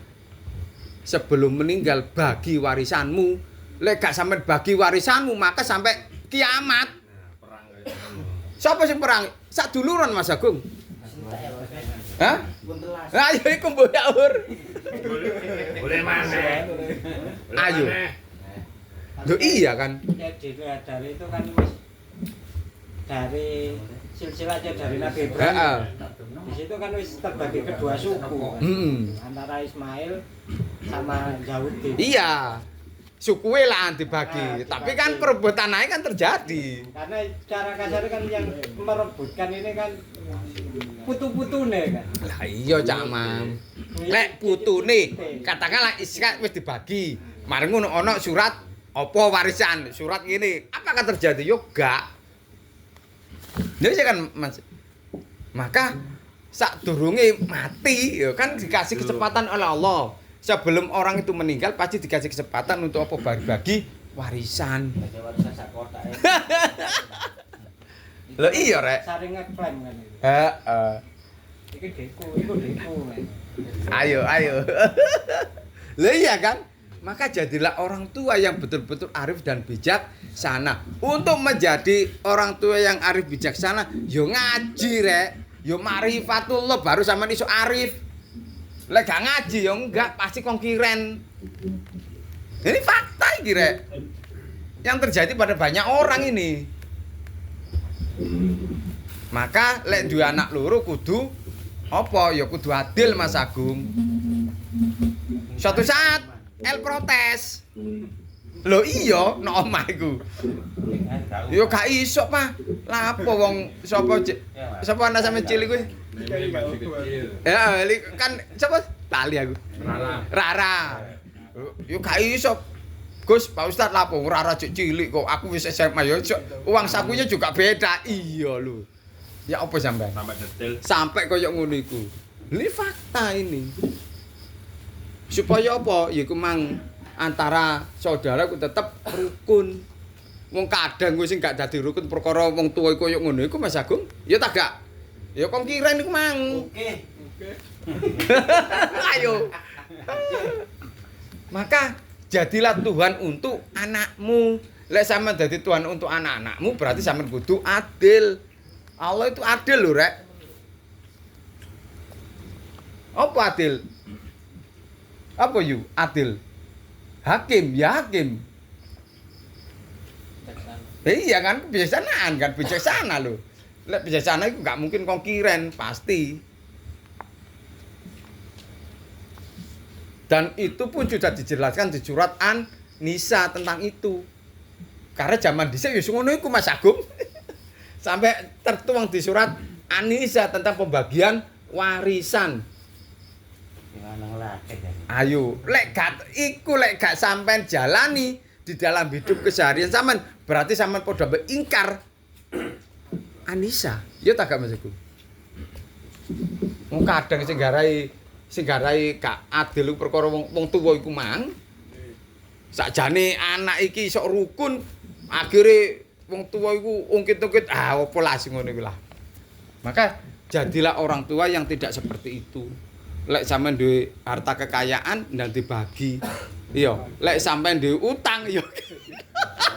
A: sebelum meninggal bagi warisanmu. Lek gak sampai bagi warisanmu maka sampai kiamat.
C: Nah, perang kayak gitu.
A: Siapa sing perang? Sak duluran Mas Agung. Hah?
D: Buntelas.
A: Ayo iku mbok yaur.
C: Boleh mana?
A: Ayo. Loh iya kan?
D: Ya dari itu kan wis dari silsilahnya dari Nabi
A: Heeh.
D: Ibrahim. Di situ kan wis terbagi kedua suku. Antara Ismail sama Yahudi.
A: Iya. Sukuwe lah dibagi. Tapi kan perebutan naik kan terjadi.
D: Karena cara kasar kan yang merebutkan ini kan putu-putune kan.
A: Lah iya Cak Mam. Lek putune katakanlah Ishak wis dibagi. Mari ngono ana surat apa warisan, surat ngene. Apakah terjadi? Yo gak. Ya kan Mas. Maka sadurunge mati ya kan dikasih kesempatan oleh Allah. Sebelum orang itu meninggal pasti dikasih kesempatan untuk apa bagi warisan.
D: Warisan sak kotak.
A: Lho iya rek.
D: Saring ngeklaim kan itu.
A: Heeh.
D: Iki deku kan.
A: Ayo. Lho iya kan? Maka jadilah orang tua yang betul-betul arif dan bijaksana. Untuk menjadi orang tua yang arif bijaksana, yo ngaji rek, yo marifatullah baru sampean iso arif. Lek gak ngaji yo enggak pasti kongkiren. Ini fakta iki rek. Yang terjadi pada banyak orang ini. Maka lek duwe anak loro kudu apa ya kudu adil Mas Agung. Suatu saat El protes. Lho iya nek omah iku. Yo gak iso, Pak. Lah apa wong sapa anak sampe cilik kuwi?
C: Ini masih kecil.
A: Ya, kan sapa? Tali aku.
C: Rara.
A: Yo gak iso. Gus, Pak Ustaz lah apa Rara cek cilik kok aku wis SMA yo uang sakunya juga beda. Iya lho. Ya apa sampean?
C: Tambah detail.
A: Sampai koyo ngono iku. Ini fakta ini. Supaya apa? Ya iku mang antara saudara ku tetep rukun. Wong kadang kowe sing gak dadi rukun perkara wong tuwa koyo ngono iku Mas Agung. Ya tak gak? Ya kongkiren iku mang.
D: Oke.
A: Ayo. Maka jadilah Tuhan untuk anakmu. Lek sampean dadi Tuhan untuk anak-anakmu berarti sampean kudu adil. Allah itu adil lho, Rek. Apa adil? Apa yu? Adil. Hakim, ya hakim. Iya kan, kebijaksanaan kan, bijaksana lho. Lek bijaksana itu gak mungkin kongkiren, pasti. Dan itu pun sudah dijelaskan di surat An-Nisa tentang itu. Karena zaman dhisik ya ngono iku Mas Agung. Sampai tertuang di surat An-Nisa tentang pembagian warisan. Ayo, lek gak sampean jalani di dalam hidup keseharian sampean, berarti sampean padha ingkar An-Nisa. Ya tak gak Mas Agung. Wong kadang sing garai gak adil perkara wong tuwa iku mang. Sakjane anak iki sok rukun, akhire wong tua iku ungkit-ungkit apa lah sing ngono iku lah. Maka jadilah orang tua yang tidak seperti itu. Lek sampean duwe harta kekayaan ndang dibagi. Iya, lek sampean duwe utang ya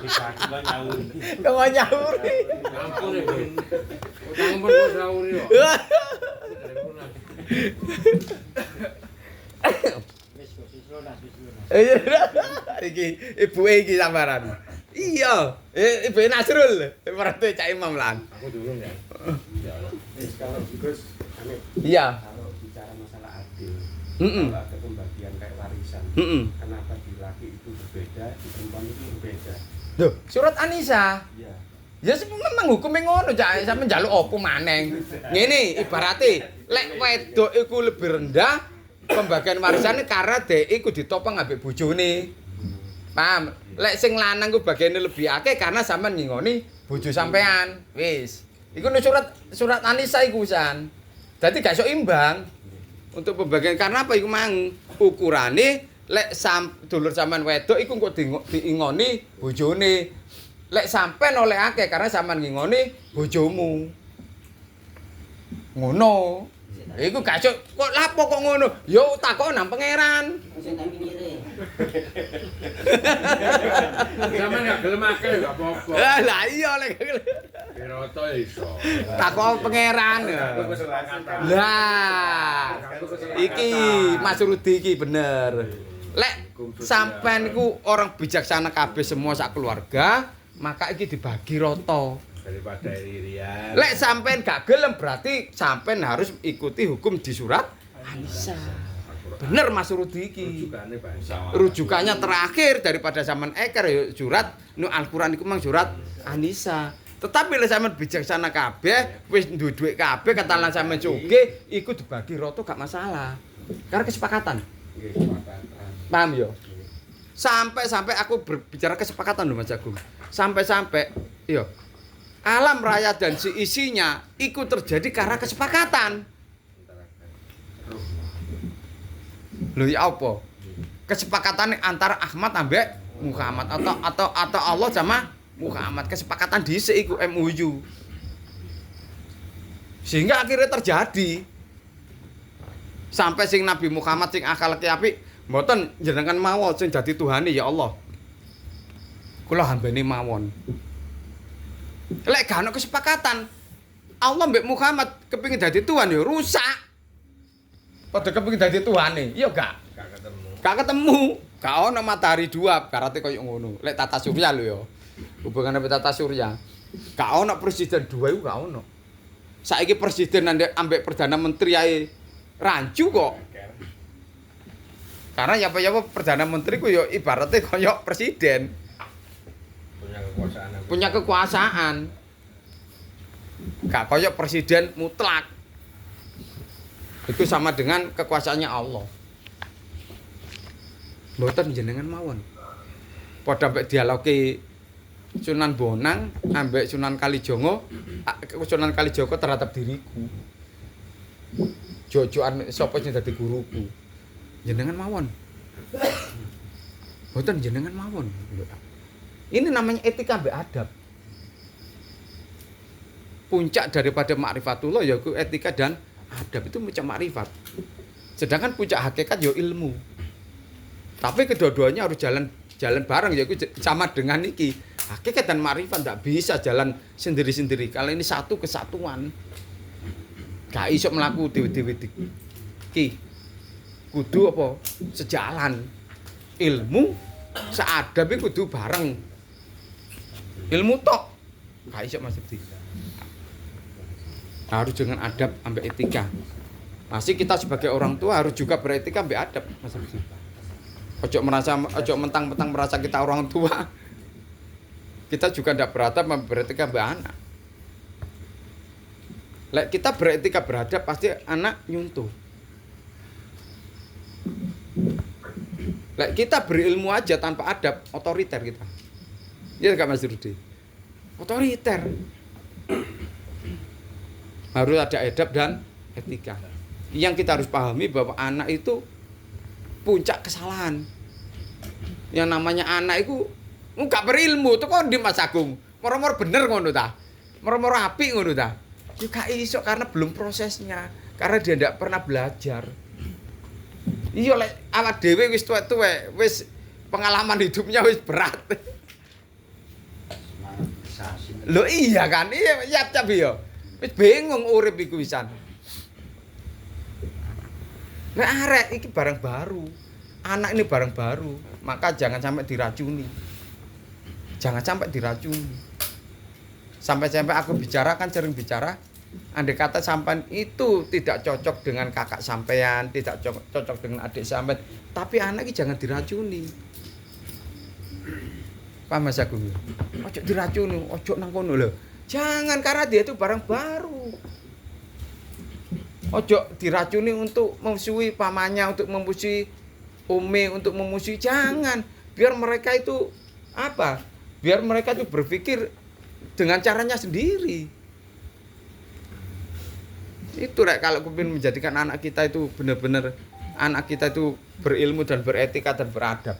D: Dibagi kok nyaur.
A: kok nyaur.
C: Ampun ya, Bun. Utang pun wis nyauri kok.
D: Wis lunas.
A: Iki ibuke iki samperan. Iya, ibu Nasrul, mertu Cak Imam lan.
C: Aku durung ya.
E: Wis kalau Gus, ane
A: Iya.
E: kalau bicara masalah adil,
A: Heeh.
E: kalau ada pembagian kayak warisan,
A: Heeh.
E: kenapa di laki itu berbeda, di perempuan itu berbeda?
A: Loh, surat An-Nisa.
E: Ya,
A: Ya memang hukume ngono, Cak. Sampe njaluk opo maneng. Ngene ibarate, lek wedok iku lebih rendah pembagian warisane karena dhek iku ditopang ambek bojone. Paham? Lek sing lanang ku bagiane lebih akeh karena sampean ngingoni bojo sampean. Wis. Iku ning surat An-Nisa iku wisan. Dadi gak iso imbang untuk pembagian karena apa iku mang ukurane lek dulur sampean wedok iku kok diingoni bojone. Lek sampean oleh akeh karena sampean ngingoni bojomu. Ngono. Iku gak iso kok lapo kok ngono? Yo takon nang pangeran.
F: Sing tak pinggire.
C: Sampeyan gak gelem akeh gak apa-apa.
A: Lah iya lek
C: Biroto iso.
A: takon pangeran. Lah. Iki Mas Rudi iki bener. Lek sampean iku orang bijaksana kabeh semua sak keluarga, maka iki dibagi rata.
E: daripada iri-irian.
A: Lek sampean gak gelem berarti sampean harus ikuti hukum di surat An-Nisa. Bener Mas Rudi iki.
E: Rujukane bangsa.
A: Rujukannya terakhir daripada zaman eker ya surat nu Al-Qur'an iku mang surat An-Nisa. Tetapi lek sampean bijaksana kabeh, wis duwe-duwe kabeh katalan sampean sugih, iku dibagi rata gak masalah. Karena kesepakatan.
E: Nggih, sepakatan.
A: Paham ya? Sampai aku berbicara kesepakatan lho Mas Agung. Sampai iya. Alam raya dan isinya ikut terjadi karena kesepakatan. Lho ya apa? Kesepakatan antara Ahmad ambek Muhammad atau Allah sama Muhammad, kesepakatan dhisik iku MOU. Sehingga akhirnya terjadi sampai sing Nabi Muhammad sing akhlake apik mboten jenengan mawon sing dadi Tuhane ya Allah. Kula hambane mawon. Lek gak ana kesepakatan Allah mbek Muhammad kepengin dadi Tuhan ya rusak. Padha kepengin dadi Tuhane, ya gak? Gak ketemu. Gak ana matahari dua, karate koyo ngono. Lek tata surya lho ya. Hubungan ambek tata surya. Gak ana presiden dua iku gak ana. Saiki presiden ambek perdana menteri ae rancu kok. Karena ya apa perdana menteri ku ya ibaratnya koyo presiden. Punya kekuasaan. Gak koyo presiden mutlak. Itu sama dengan kekuasaannya Allah. Mboten jenengan mawon. Padha ambek dialoge Sunan Bonang ambek Sunan Kalijogo, Sunan Kalijogo terhadap diriku. Jojoan sapa sing dadi guruku. Jenengan mawon. Mboten jenengan mawon. Ini namanya etika ambek adab. Puncak daripada ma'rifatullah yaitu etika dan adab itu puncak makrifat. Sedangkan puncak hakikat ya ilmu. Tapi kedua-duanya harus jalan bareng yaitu sama dengan iki. Hakikat dan makrifat tidak bisa jalan sendiri-sendiri. Kalau ini satu kesatuan. Gak iso mlaku dhewe-dhewe iki. Kudu apa? Sejalan. Ilmu seadab iki kudu bareng. Ilmu tok gak iso Mas Budi. Harus dengan adab ambek etika. Masih kita sebagai orang tua harus juga beretika ambek adab, Mas Budi. Ojo mentang-mentang merasa kita orang tua. Kita juga ndak beradab beretika ambek anak. Lek kita beretika beradab pasti anak nyuntuh. Lek kita berilmu aja tanpa adab, otoriter kita. Iya enggak Mas Rudi? Otoriter. Harus ada adab dan etika. Yang kita harus pahami bahwa anak itu puncak kesalahan. Yang namanya anak itu gak berilmu, itu kok di Mas Agung. Moro-moro bener ngono ta. Moro-moro apik ngono ta. Ya gak iso karena belum prosesnya. Karena dia ndak pernah belajar. Iya lek awak dhewe wis tuwek-tuwek, wis pengalaman hidupnya wis berat. Loh iya kan? Iya yap-yap ya. Wis bingung urip iku wisan. Nek arek iki barang baru. Anak ini barang baru, maka jangan sampai diracuni. Jangan sampai diracuni. Sampai-sampai aku bicara kan sering bicara, andai kata sampean itu tidak cocok dengan kakak sampean, tidak cocok dengan adik sampean, tapi anak ini jangan diracuni. Paham Mas Agung? Ojo diracuni, ojo nang kono lho. Jangan, karena dia itu barang baru. Ojo diracuni untuk memusuhi pamannya, untuk memusuhi umi, untuk memusuhi. Jangan. Biar mereka itu apa? Biar mereka itu berpikir dengan caranya sendiri. Itu rek, kalau kepingin menjadikan anak kita itu benar-benar anak kita itu berilmu dan beretika dan beradab.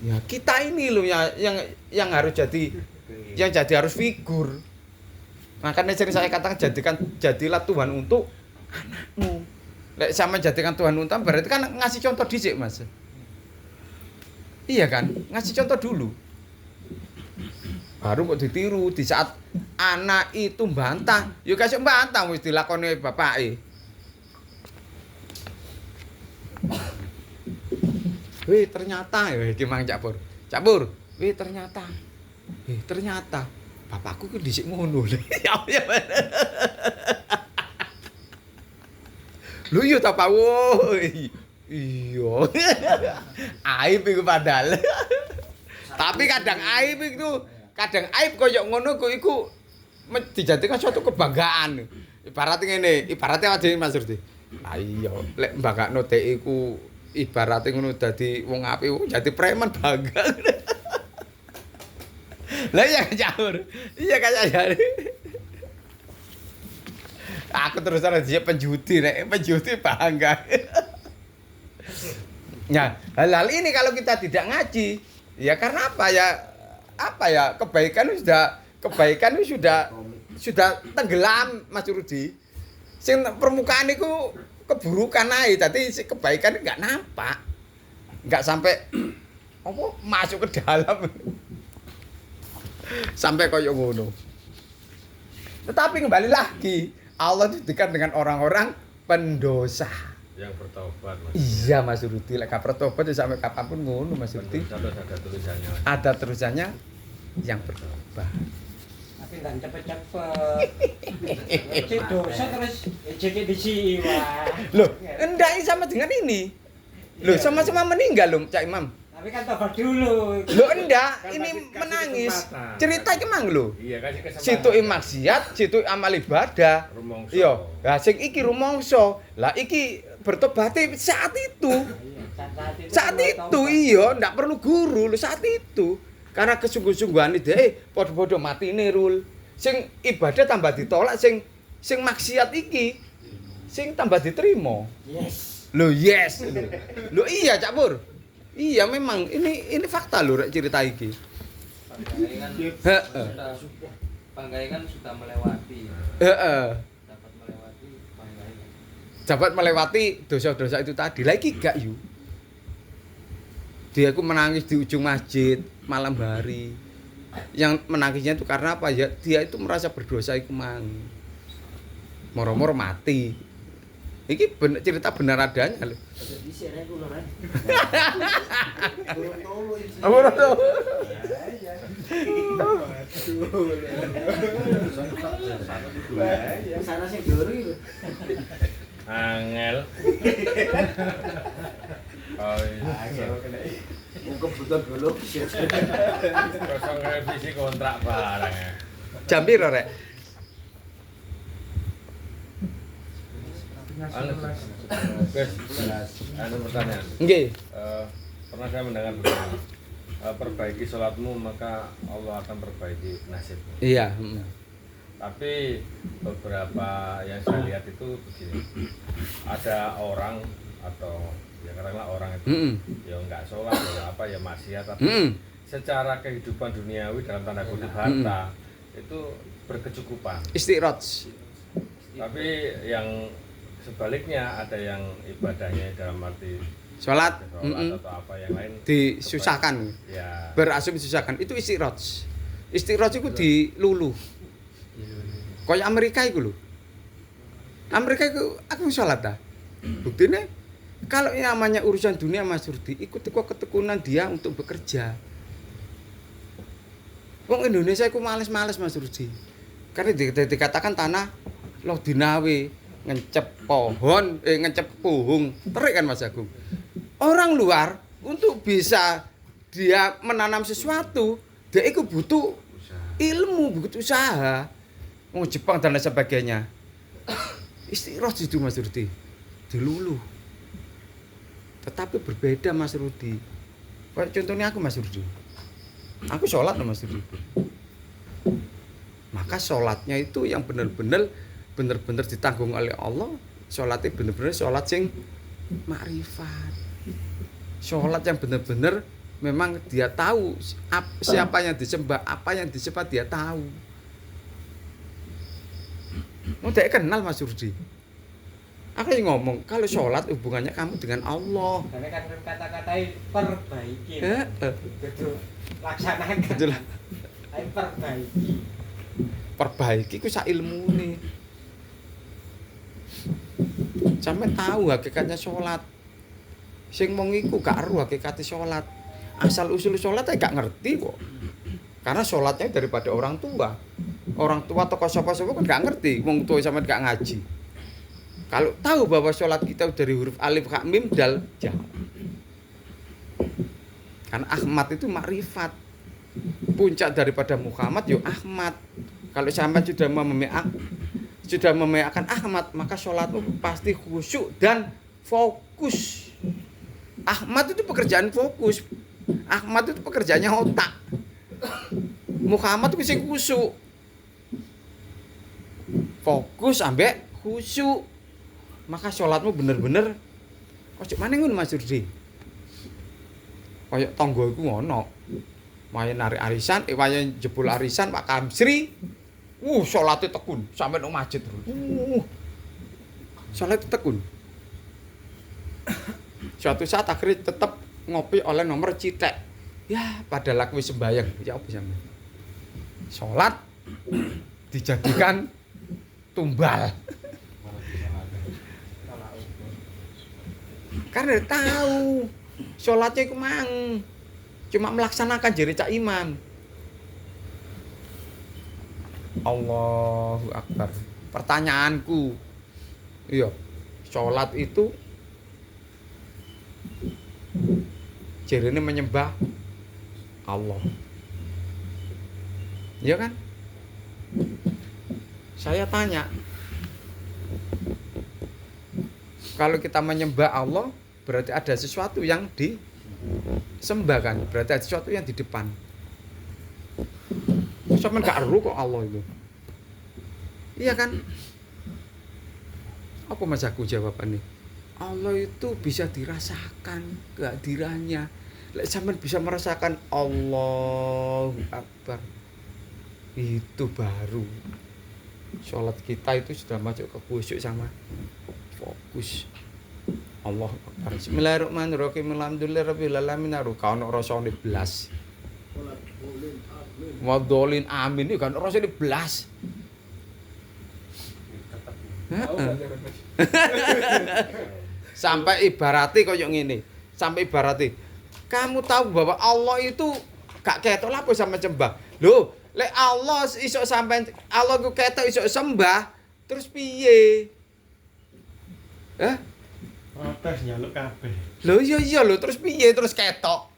A: Ya kita ini loh yang harus jadi harus figur. Makanya sering saya katakan jadilah Tuhan untuk anakmu. Lek sama jadikan Tuhan untuk berarti kan ngasih contoh dhisik Mas. Iya kan? Ngasih contoh dulu. Baru kok ditiru di saat anak itu bantah, ya kasih bantah wis dilakoni bapake. Ternyata ya iki Mang Cak Pur. Cak Pur, ternyata. Bapakku ku dhisik ngono lho. Ya. Lho iya ta Pak. Woi. Iya. Aib iku padahal. Tapi kadang aib koyo ngono ku iku dijadikan suatu kebanggaan. Ibaratnya ngene, ibaratnya aja Mas Rudi. Lah iya, lek mbangakno dhek iku ibaratnya ngono dadi wong apik, dadi preman bangga. Lah iya caur. Iya kayak aku terus dia penjudi bangga. Nah, hal ini kalau kita tidak ngaji, ya karena apa ya kebaikan itu sudah tenggelam Mas Rudi. Sing permukaan itu keburukan ae, dadi kebaikan enggak nampak. Enggak sampai apa masuk ke dalam. Sampai koyo ngono. Tetapi kembali lagi, Allah itu dekat dengan orang-orang pendosa.
C: Yang bertobat Mas.
A: Iya Mas Rudi, lek gak bertobat ya sampai kapanpun ngono Mas Rudi.
C: Terus ada tulisannya.
A: Ada terusannya yang bertobat.
D: Tapi nggak cepet-cepet. Cek dosa terus cek di sini wah.
A: Loh, enggak sama dengan ini. Loh, sama-sama meninggal loh Cak Imam.
D: Tapi kan tobat dulu.
A: Loh enggak,
C: Kan
A: ini
C: kasih
A: menangis.
C: kesempatan.
A: Cerita iki mang lho.
C: Iya, kasih kesempatan.
A: Situ maksiat, situ amal ibadah.
C: Rumongso.
A: Iya, lah sing iki rumangsa. Lah iki bertobat saat itu.
D: Iya,
A: Saat itu iya, ndak perlu guru lho saat itu. Karena kesungguh-sungguhan dhek padha-padha matine rul. Sing ibadah tambah ditolak, sing maksiat iki sing tambah diterima.
D: Yes.
A: Lho yes. Lho iya Cak Pur. Iya memang ini fakta lho rek cerita iki.
F: Panggai kan
A: Heeh.
F: sudah Panggai kan sudah melewati.
A: Heeh.
F: Dapat melewati Panggai.
A: Dapat melewati dosa-dosa itu tadi. Lah iki gak yu. Dia aku menangis di ujung masjid malam hari. Yang menangisnya itu karena apa ya? Dia itu merasa berdosa iku mang. Moro-moro mati. Iki cerita benar adanya lho.
D: Jadi sirene ku lho, Ren.
A: Apa to?
D: Sana sing dulu iki lho.
C: Angel. Oh iya.
D: Kebutuhan dulu.
C: Kosong revisi kontrak barang ya.
A: Jam piro rek?
C: Guys, ada pertanyaan.
A: Nggih.
C: Pernah saya mendengar begini, perbaiki sholatmu maka Allah akan perbaiki nasibmu.
A: Iya,
C: Tapi beberapa yang saya lihat itu begini, ada orang atau ya katakanlah orang itu ya nggak sholat ya apa ya maksiat tapi secara kehidupan duniawi dalam tanda kutip harta itu berkecukupan.
A: Istiraj.
C: Tapi yang sebaliknya ada yang ibadahnya dalam arti
A: Sholat
C: atau apa yang lain
A: disusahkan.
C: ya
A: Berasum disusahkan. Itu istiraj. Istiraj itu diluluh. Kayak Amerika itu lho. Amerika itu aku sholat dah. Buktinya kalau yang namanya urusan dunia Mas Rudi, ikut ketekunan dia untuk bekerja. Wong Indonesia itu males-males Mas Rudi. Karena dikatakan tanah loh dinawe, ngecep pohon, ngecep puhung, terik kan Mas Agung. Orang luar untuk bisa dia menanam sesuatu, dia itu butuh ilmu, butuh usaha. Mau Jepang dan lain sebagainya. Istiraj itu Mas Rudi. Diluluh. Tetapi berbeda Mas Rudi. Kayak contohnya aku Mas Rudi. Aku sholat loh Mas Rudi. Maka sholatnya itu yang benar-benar ditanggung oleh Allah. Sholatnya benar-benar sholat sing makrifat. Sholat yang benar-benar memang dia tahu siapa yang disembah, apa yang disembah dia tahu. Mau tidak kenal Mas Rudi. Aku yang ngomong kalau sholat hubungannya kamu dengan Allah.
D: Karena kan kata-katain perbaiki. Betul. Laksanakan.
A: Betul.
D: Ayo perbaiki.
A: Perbaiki ku sak ilmune. Sampe tahu hakikatnya sholat. Sing mong iku gak ero hakikate sholat. Asal usul sholat ae gak ngerti kok. Karena sholatnya daripada orang tua. Orang tua tokoh sapa-sapa kan gak ngerti, wong tua sampean gak ngaji. Kalau tahu bahwa sholat kita dari huruf alif, ha, mim, dal, ja. Karena Ahmad itu makrifat. Puncak daripada Muhammad yo Ahmad. Kalau sampean sudah memeakan Ahmad, maka sholatmu pasti khusyuk dan fokus. Ahmad itu pekerjaan fokus. Ahmad itu pekerjaannya otak. Muhammad itu sing khusyuk. Fokus ambek khusyuk. Maka sholatmu bener-bener ojo maneh ngono Mas Rudi. Kayak tangga iku ngono. Wayahe narik arisan, wayahe jebul arisan Pak Kamsri. Salate tekun sampai nang masjid terus. Salat tekun. Suatu saat akhirnya tetap ngopi oleh nomor citek. Ya, padahal aku sembayang. Ya apa sampean? Salat dijadikan tumbal. Karena tahu salatnya iku mang cuma melaksanakan jere cak imam. Allahu Akbar. Pertanyaanku, iya, sholat itu jarene menyembah Allah. Iya kan? Saya tanya, kalau kita menyembah Allah, berarti ada sesuatu yang disembah kan? Berarti ada sesuatu yang di depan. Sampeyan gak ero kok Allah itu. Iya kan? Apa Mas aku jawabannya? Allah itu bisa dirasakan kehadirannya. Lek sampean bisa merasakan Allahu Akbar. Itu baru sholat kita itu sudah masuk ke khusyuk sama fokus. Allahu Akbar. Bismillahirrahmanirrahim. Alhamdulillahirabbil alamin. Ka ono rasane blas. Wadolin amin itu kan rasane blas. Sampai ibarati kaya ngene. Sampai ibarati. Kamu tahu bahwa Allah itu gak ketok lapo sampe sembah. Lho, lek Allah iso sampean Allah ku ketok iso sembah, terus piye?
E: Protes nyaluk kabeh.
A: Lho iya lho, terus piye terus ketok?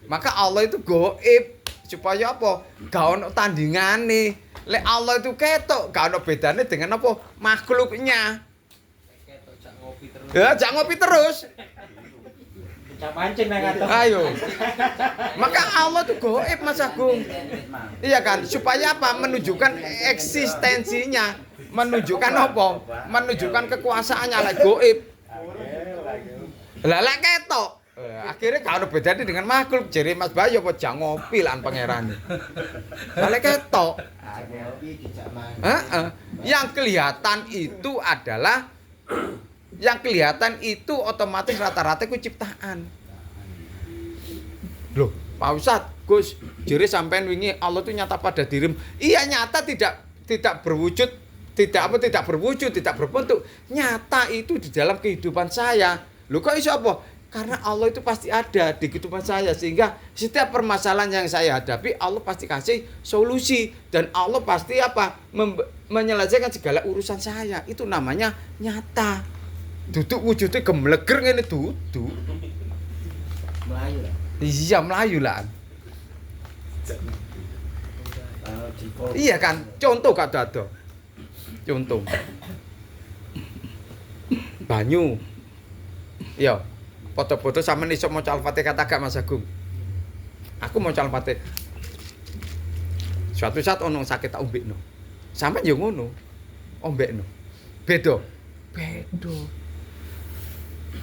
A: Maka Allah itu gaib supaya apa? Gak ono tandingane. Lek Allah itu ketok, gak ono bedane dengan apa? Makhluknya.
F: Ketok jak ngopi terus.
A: Ya, jak ngopi terus.
D: Cak pancing nang atas.
A: Ayo. Maka Allah itu gaib Mas Agung. Iya kan? Supaya apa? Menunjukkan eksistensinya. Menunjukkan apa? Menunjukkan kekuasaannya lek gaib. Lah lek ketok. Akhirnya gak ada bedanya dengan makhluk. Jadi Mas Bayu apa jak ngopi lan pangerane. Lek ketok. Yang kelihatan itu adalah otomatis rata-rata ku ciptaan. Loh, Pak Ustadz, Gus, jere sampean wingi Allah itu nyata pada dirimu. Iya nyata tidak berwujud, tidak berwujud, tidak berbentuk. Nyata itu di dalam kehidupan saya. Loh kok iso apa? Karena Allah itu pasti ada di kehidupan saya, sehingga setiap permasalahan yang saya hadapi Allah pasti kasih solusi, dan Allah pasti apa? Menyelesaikan segala urusan saya. Itu namanya nyata. Duduk wujudnya gemleger ngene duduk.
D: Melayu lah.
A: Iya, melayu lah. Iya kan? Contoh gak ada. Contoh. Banyu. Iya. Foto-foto sampean iso maca Al-Fatihah kata gak Mas Agung? Aku maca Al-Fatihah. Suatu saat ono sakit tak ombekno. Sampeyan yo ngono. Ombekno. Beda.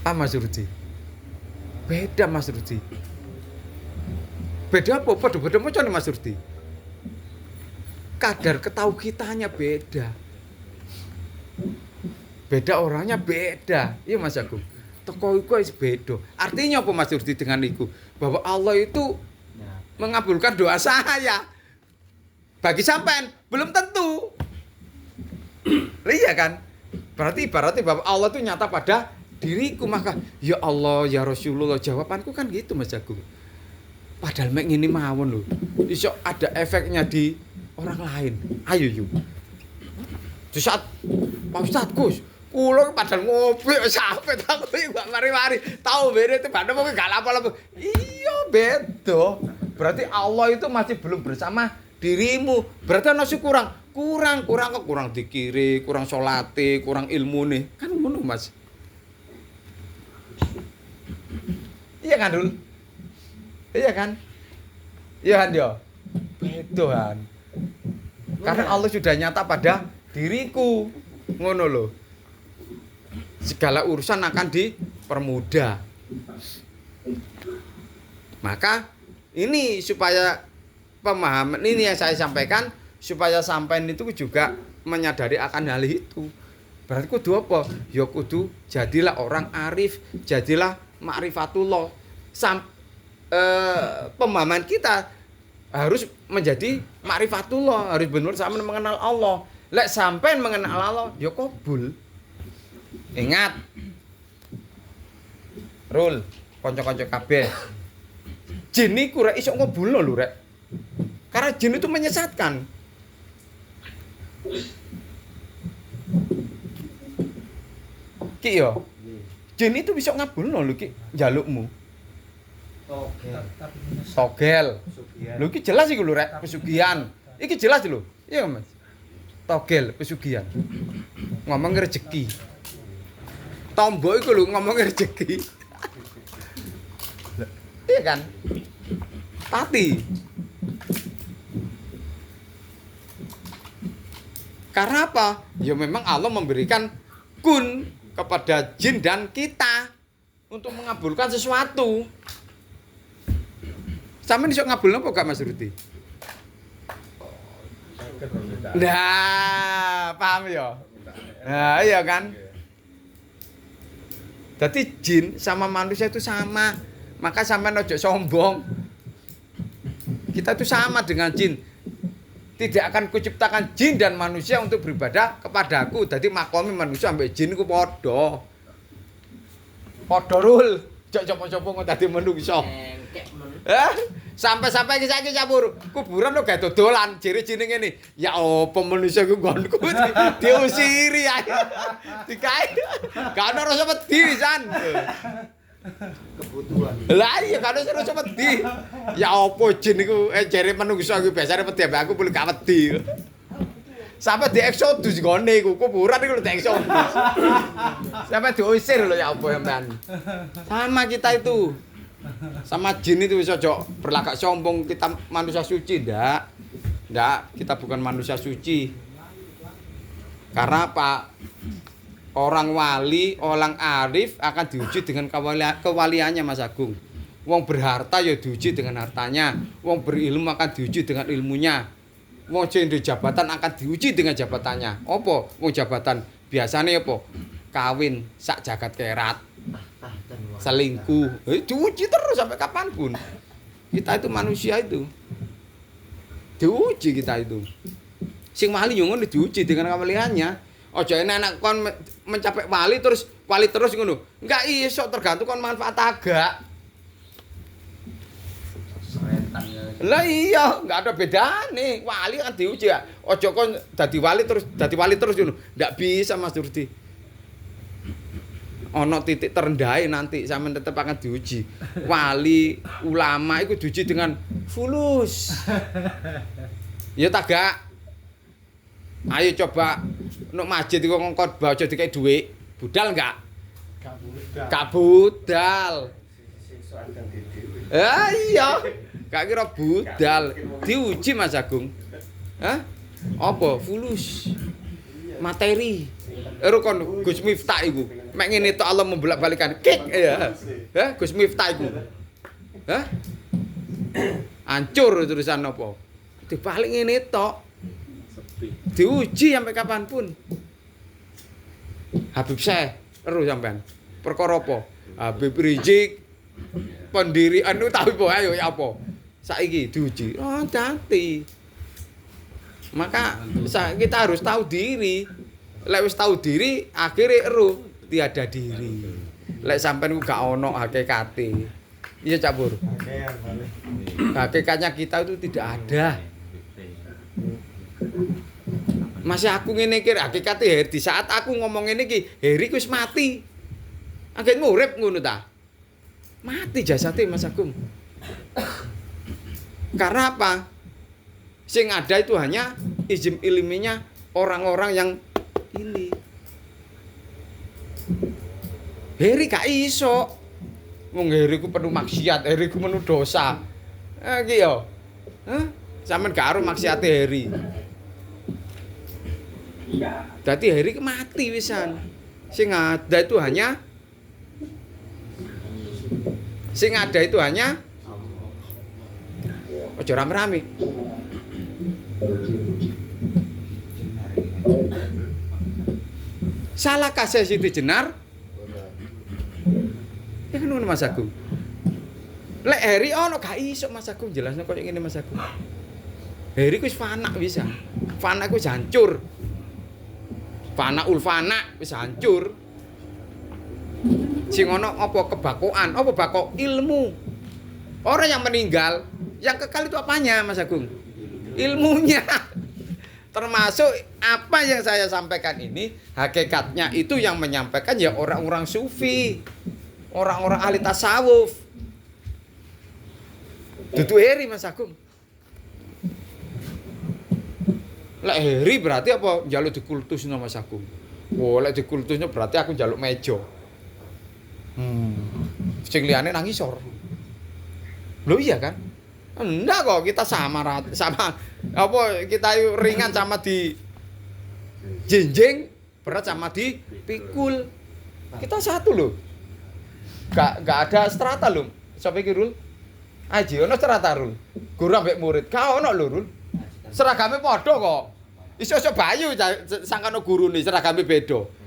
A: Mas Rudi. Beda Mas Rudi. Beda apa? Padha-padha macane Mas Rudi. Kadar ketauhidannya beda. Beda orangnya beda. Iya Mas Agung. Teko iku wis beda. Artinya apa Mas Rudi dengan iku? Bahwa Allah itu mengabulkan doa saya. Bagi sampean belum tentu. Iya kan? Berarti bahwa Allah itu nyata pada diriku, maka ya Allah ya Rasulullah, jawabanku kan gitu Mas Agung. Padahal mek ngene mawon lho. Iso ada efeknya di orang lain. Ayo yuk. Di saat Pak Ustaz Gus, kula padahal ngopi sampe takut gak mari-mari. Tahu bere itu bandem kok gak lapo-lapo. Iya beda. Berarti Allah itu masih belum bersama dirimu. Berarti ana sing kurang kok kurang dikiri, kurang salate, kurang ilmune. Kan ngono Mas. Iya kan Dul? Iya kan? Iya kan yo. Bedoan. Karena Allah sudah nyata pada diriku. Ngono loh. Segala urusan akan dipermudah. Maka ini supaya pemahaman ini yang saya sampaikan supaya sampean itu juga menyadari akan hal itu. Berarti kudu apa? Ya kudu jadilah orang arif, jadilah ma'rifatullah. Pemahaman kita harus menjadi ma'rifatullah, harus benar sampean mengenal Allah. Lek sampean mengenal Allah, ya kabul. Ingat. Rul, kanca-kanca kabeh. Jin niku rek iso ngobulno lho rek. Karena jin itu menyesatkan. Ki yo. Jin itu bisa ngabulno lho Ki, njalukmu. Togel. Lho iki jelas iku lho rek, pesugihan. Iki jelas lho. Iya Mas. Togel pesugihan. Ngomong rezeki. Tombo iku lho ngomong rezeki. Iya kan? Pati. Karena apa? Ya memang Allah memberikan kun kepada jin dan kita untuk mengabulkan sesuatu. Sampeyan iso ngabulno apa gak Mas Ruti? Nah, paham ya? Nah, iya kan? Jadi jin sama manusia itu sama. Maka sampean ojo sombong. Kita itu sama dengan jin. Tidak akan kuciptakan jin dan manusia untuk beribadah kepadaku. Jadi makomi manusia sampai jin ku padha. Padha rul. Jok coba-coba kok dadi menungso. Sampai-sampai iki saiki capur kuburan lo gak dodolan jere jenenge ngene. Ya apa manusia ku nggonku diusiri ae. Dikae. Gak ono rasa wedi san.
F: Kebutuhan.
A: Lah iya kan wis rasa wedi. Ya apa jin iku jere menungso iku biasane wedi ambek aku boleh gak wedi. Sampai di eksodus gone iku kuburan iku lho di eksodus. Sampai diusir lho ya apa sampean. Sama kita itu. Sama jin itu bisa berlagak sombong kita manusia suci ndak. Ndak, kita bukan manusia suci. Karena apa? Orang wali, orang arif akan diuji dengan kewaliannya Mas Agung. Wong berharta ya diuji dengan hartanya. Wong berilmu akan diuji dengan ilmunya. Wong sing duwe jabatan akan diuji dengan jabatannya. Apa? Wong jabatan biasanya apa? Kawin sak jagat kerat. Selingkuh. Diuji terus sampai kapanpun. Kita itu manusia itu. Diuji kita itu. Sing wali yo ngono diuji dengan kewaliannya. Aja enak kon mencapai wali terus ngono. Enggak iso tergantung kon manfaat agak. Lah iya, enggak ada bedane. Wali kan diuji ya. Aja kon dadi wali terus ngono. Enggak bisa Mas Durdi. Ono titik terendahe nanti sampean tetep akan diuji. Wali, ulama itu diuji dengan fulus. Ya tak gak? Ayo coba nek masjid iku ngongkon baca dikek dhuwit, budal enggak? Gak budal. Iya. Gak kira budal. Diuji Mas Agung. Hah? Apa? Fulus. Materi. Kon Gus Miftah iku. Mek ngene tok Allah membolak-balikan. Kik ya. Hah? Gus Miftah iku. Hah? Hancur terusan apa? Dibalik ngene tok. Diuji sampai kapanpun. Habib Syekh terus sampean. Perkara apa? Habib Rizik pendiri anu tahu apa ayo ya apa? Saiki diuji. Oh, hati. Maka kita harus tahu diri. Lek wis tahu diri, akhire ero tiada diri. Lek sampean ku gak ono hakikate. Iya Cak Pur.
E: Kakean balik.
A: Hakikatnya kita itu tidak ada. Masih aku ngene iki hakikate Heri. Di saat aku ngomong ngene iki, Heri wis mati. Anggen urip ngono ta? Mati jasate Mas Agung. Karena apa? Sing ada itu hanya izin ilminya orang-orang yang ini. Heri gak iso. Wong Heri ku penuh maksiat, Heri ku penuh dosa. Iki yo. Hah? Sampeyan gak aro maksiate Heri. Dadi Heri ku mati wisan. Sing ada itu hanya ojo rame-rame. Salah kasih Siti Jenar. Ya kan ngono Mas Agung. Lek Heri ono gak iso Mas Agung jelasno koyo ngene Mas Agung. Heri ku wis fana bisa. Fana ku hancur. Fana ulfana wis hancur. Sing ono apa kebakokan, apa bakok ilmu. Orang yang meninggal, yang kekal itu apanya Mas Agung? Ilmunya. Termasuk apa yang saya sampaikan ini, hakikatnya itu yang menyampaikan ya orang-orang sufi, orang-orang ahli tasawuf. Dudu Heri Mas Agung. Lek Heri berarti apa? Njaluk dikultusno Mas Agung. Oh, lek dikultusno berarti aku njaluk meja. Sing liyane nang isor. Loh iya kan? Enggak kok, kita sama apa kita ringan sama di jenjeng, berat sama di pikul. Kita satu loh. Gak ada strata loh. Sapa iki Rul? Aji ono strata Rul. Guru ambek murid. Ka ono lho Rul. Seragame padha kok. Iso-iso bayu sangkano gurune seragame beda.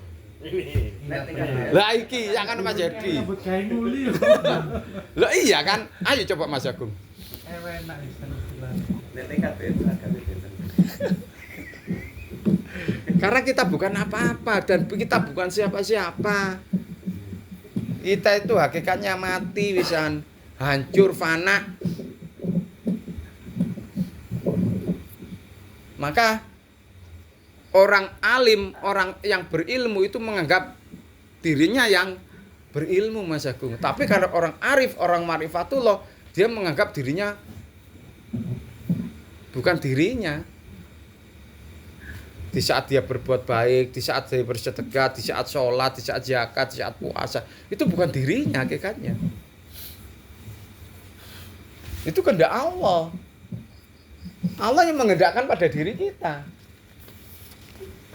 A: Lah iki yang kan Mas Jadi. Lah iya kan? Ayo coba Mas Agung. Karena kita bukan apa-apa dan kita bukan siapa-siapa. Kita itu hakikatnya mati wisan, hancur fana. Maka orang alim, orang yang berilmu itu menganggap dirinya yang berilmu Mas Agung. Tapi kalau orang arif, orang marifatullah, dia menganggap dirinya bukan dirinya. Di saat dia berbuat baik, di saat dia bersedekah, di saat sholat, di saat zakat, di saat puasa, itu bukan dirinya hakikatnya. Itu kehendak Allah. Allah yang menghendakkan pada diri kita.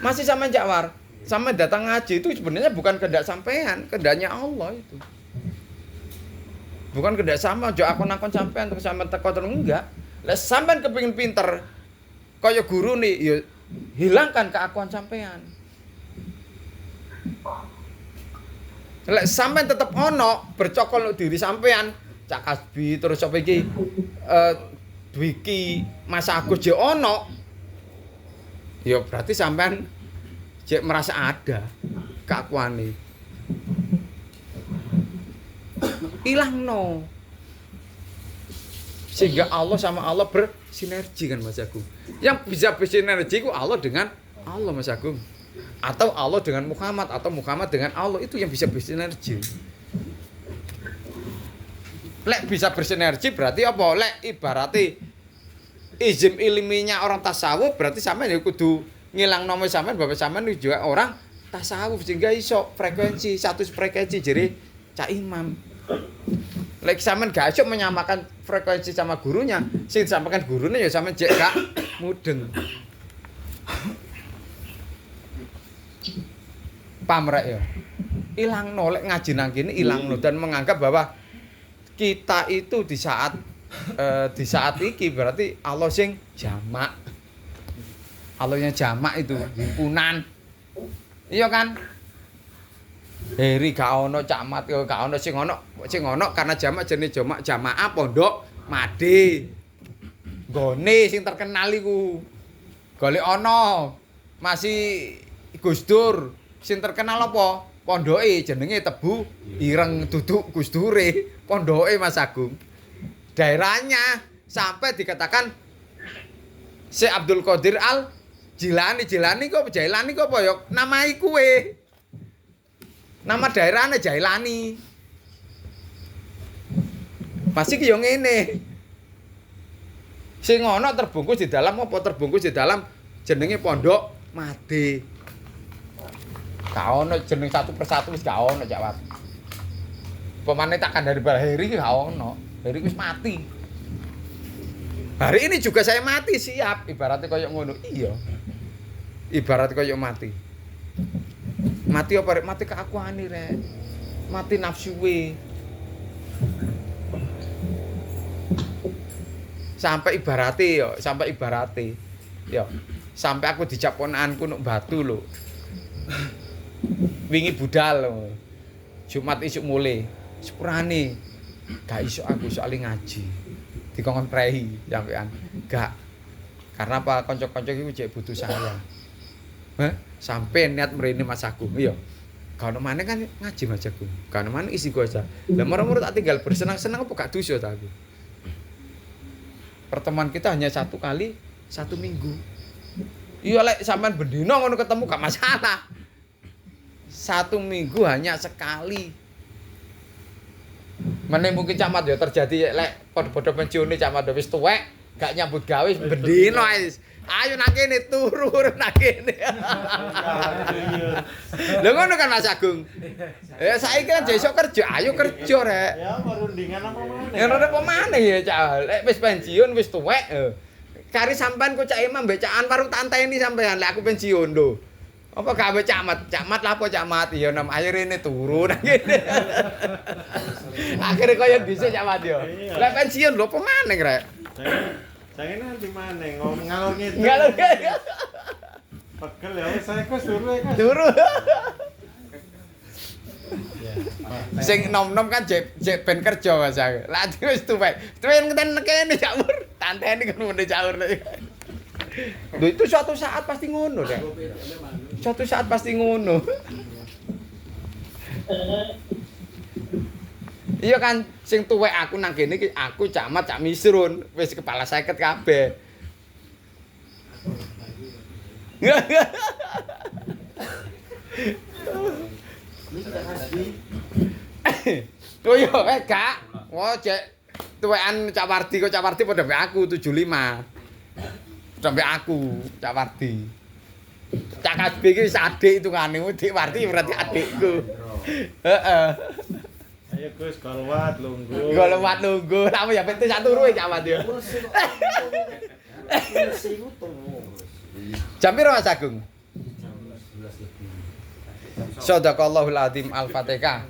A: Masih sama Jakwar, sama datang ngaji itu sebenarnya bukan kehendak sampean, kehendaknya Allah itu. Bukan kehendak sama, jo akon-akon sampean terus sampean teko terus enggak. Lah sampean kepengin pinter kaya guru nih, ya hilangkan keakuan sampean. Lek sampean tetep ono bercokol diri sampean, Cak Kasbi terus apa iki Dwiki Mas Agus je ono. Ya berarti sampean jek merasa ada keakuane. Ilangno. Sehingga Allah sama Allah bersinergi kan Mas Agung. Yang bisa bersinergi ku Allah dengan Allah Mas Agung. Atau Allah dengan Muhammad atau Muhammad dengan Allah, itu yang bisa bersinergi. Lek bisa bersinergi berarti apa? Lek ibarati izin ilminya orang tasawuf berarti sampean ya kudu ngilang nomor sampean bapak sampean juga orang tasawuf sehingga iso frekuensi satu frekuensi jadi Cak Imam. Lek sampean gak iso menyamakan frekuensi sama gurunya, sing disampaikan gurunya ya sampean jek gak mudeng. Pamrek ya. Ilangno lek ngaji nang kene ilangno dan menganggap bahwa kita itu di saat iki berarti Allah sing jamak. Allahnya jamak itu himpunan. Iya kan? Heri gak ono, camat gak ono, sing ono karena jamak jenenge jamaah pondok Made. Gone sing terkenal iku. Golek ono. Masih Gus Dur sing terkenal apa? pondoke jenenge Tebu Ireng duduk Gus Dure, pondoke Mas Agung. Daerahnya sampai dikatakan Syekh Abdul Qadir Al Jilani kok apa ya namai kuwe. Nama daerahnya Jailani. Masih ki yo ngene. Sing ana terbungkus di dalam apa terbungkus di dalam jenenge Pondok Made. Gak ono jeneng satu persatu wis gak ono Cak Wat. Pemane takkan dari Heri gak ono. Heri wis mati. Hari ini juga saya mati siap, ibaratnya koyo ngono. Iya. Ibaratnya koyo mati. Mati apa rek? Mati keakuane rek. Mati nafsuwe. Sampai ibarate yo, sampai ibarate. Yo. Sampai aku dijak ponakanku nuk batu lho. Wingi budal lho. Jumat isuk mulai. Sepurane gak iso aku soal ngaji. Dikongkon prehi sampean. Gak. Karena apa kanca-kanca iki cek butuh saya. Sampai niat mrene Mas Agung. Iya. Kalau maneh kan ngaji Mas Agung. Kalau maneh isi gua aja. Lah moro-moro tak tinggal bersenang-senang apa gak dosa ta aku. Pertemuan kita hanya 1 kali 1 minggu. Iya lek sampean bendino ngono ketemu gak masalah. 1 minggu hanya sekali. Meneh mungkin camat ya terjadi lek padha-padha pensiune camat wis tuwek gak nyambut gawe bendino wis. Ayo nang kene turu nang kene. Lha ngono kan Mas Agung. Ya saiki kan besok kerja, ayo kerja rek.
E: Ya merundingan apa maneh.
A: Ya ora apa maneh ya Cak. Lek wis pensiun wis tuwek. Kari sampean ku Cak Imam mbek Cak Anwar tanteni sampean lek aku pensiun lho. Apa gawe camat? Camat lapo camat? Ya nam ayo rene turu nang kene. Akhire kaya bisa camat yo. Lek pensiun lho apa maneh rek?
E: Saya nanti maneh ngomong ngalor ngidul.
A: Ngalor
E: Pegel ya wis saya kos turu ya kos.
A: turu. Sing nom-nom kan jek ben kerja Mas. Lah wis tuwek. Tuwek ngeten kene Cak Mur. Tanteni ngono Cak Mur. Lho itu suatu saat pasti ngono rek. Suatu saat pasti ngono. Iya kan sing tuwek aku nang kene iki aku camat Cak Misrun wis kepala 50 kabeh. Oh iya gak. Oh cek tuwekan Cak Wardi kok Cak Wardi padha mbek aku 75. Sampai aku Cak Wardi. Cak Kasbi iki wis adik hitungane Dik Wardi berarti adikku. Heeh.
E: Ayo Gus golwat lungguh.
A: Golwat nunggu. Lah ya penting sak turu Cak Wardi. Jam piro Mas Agung? Sadaqallahul azim Al-Fatihah.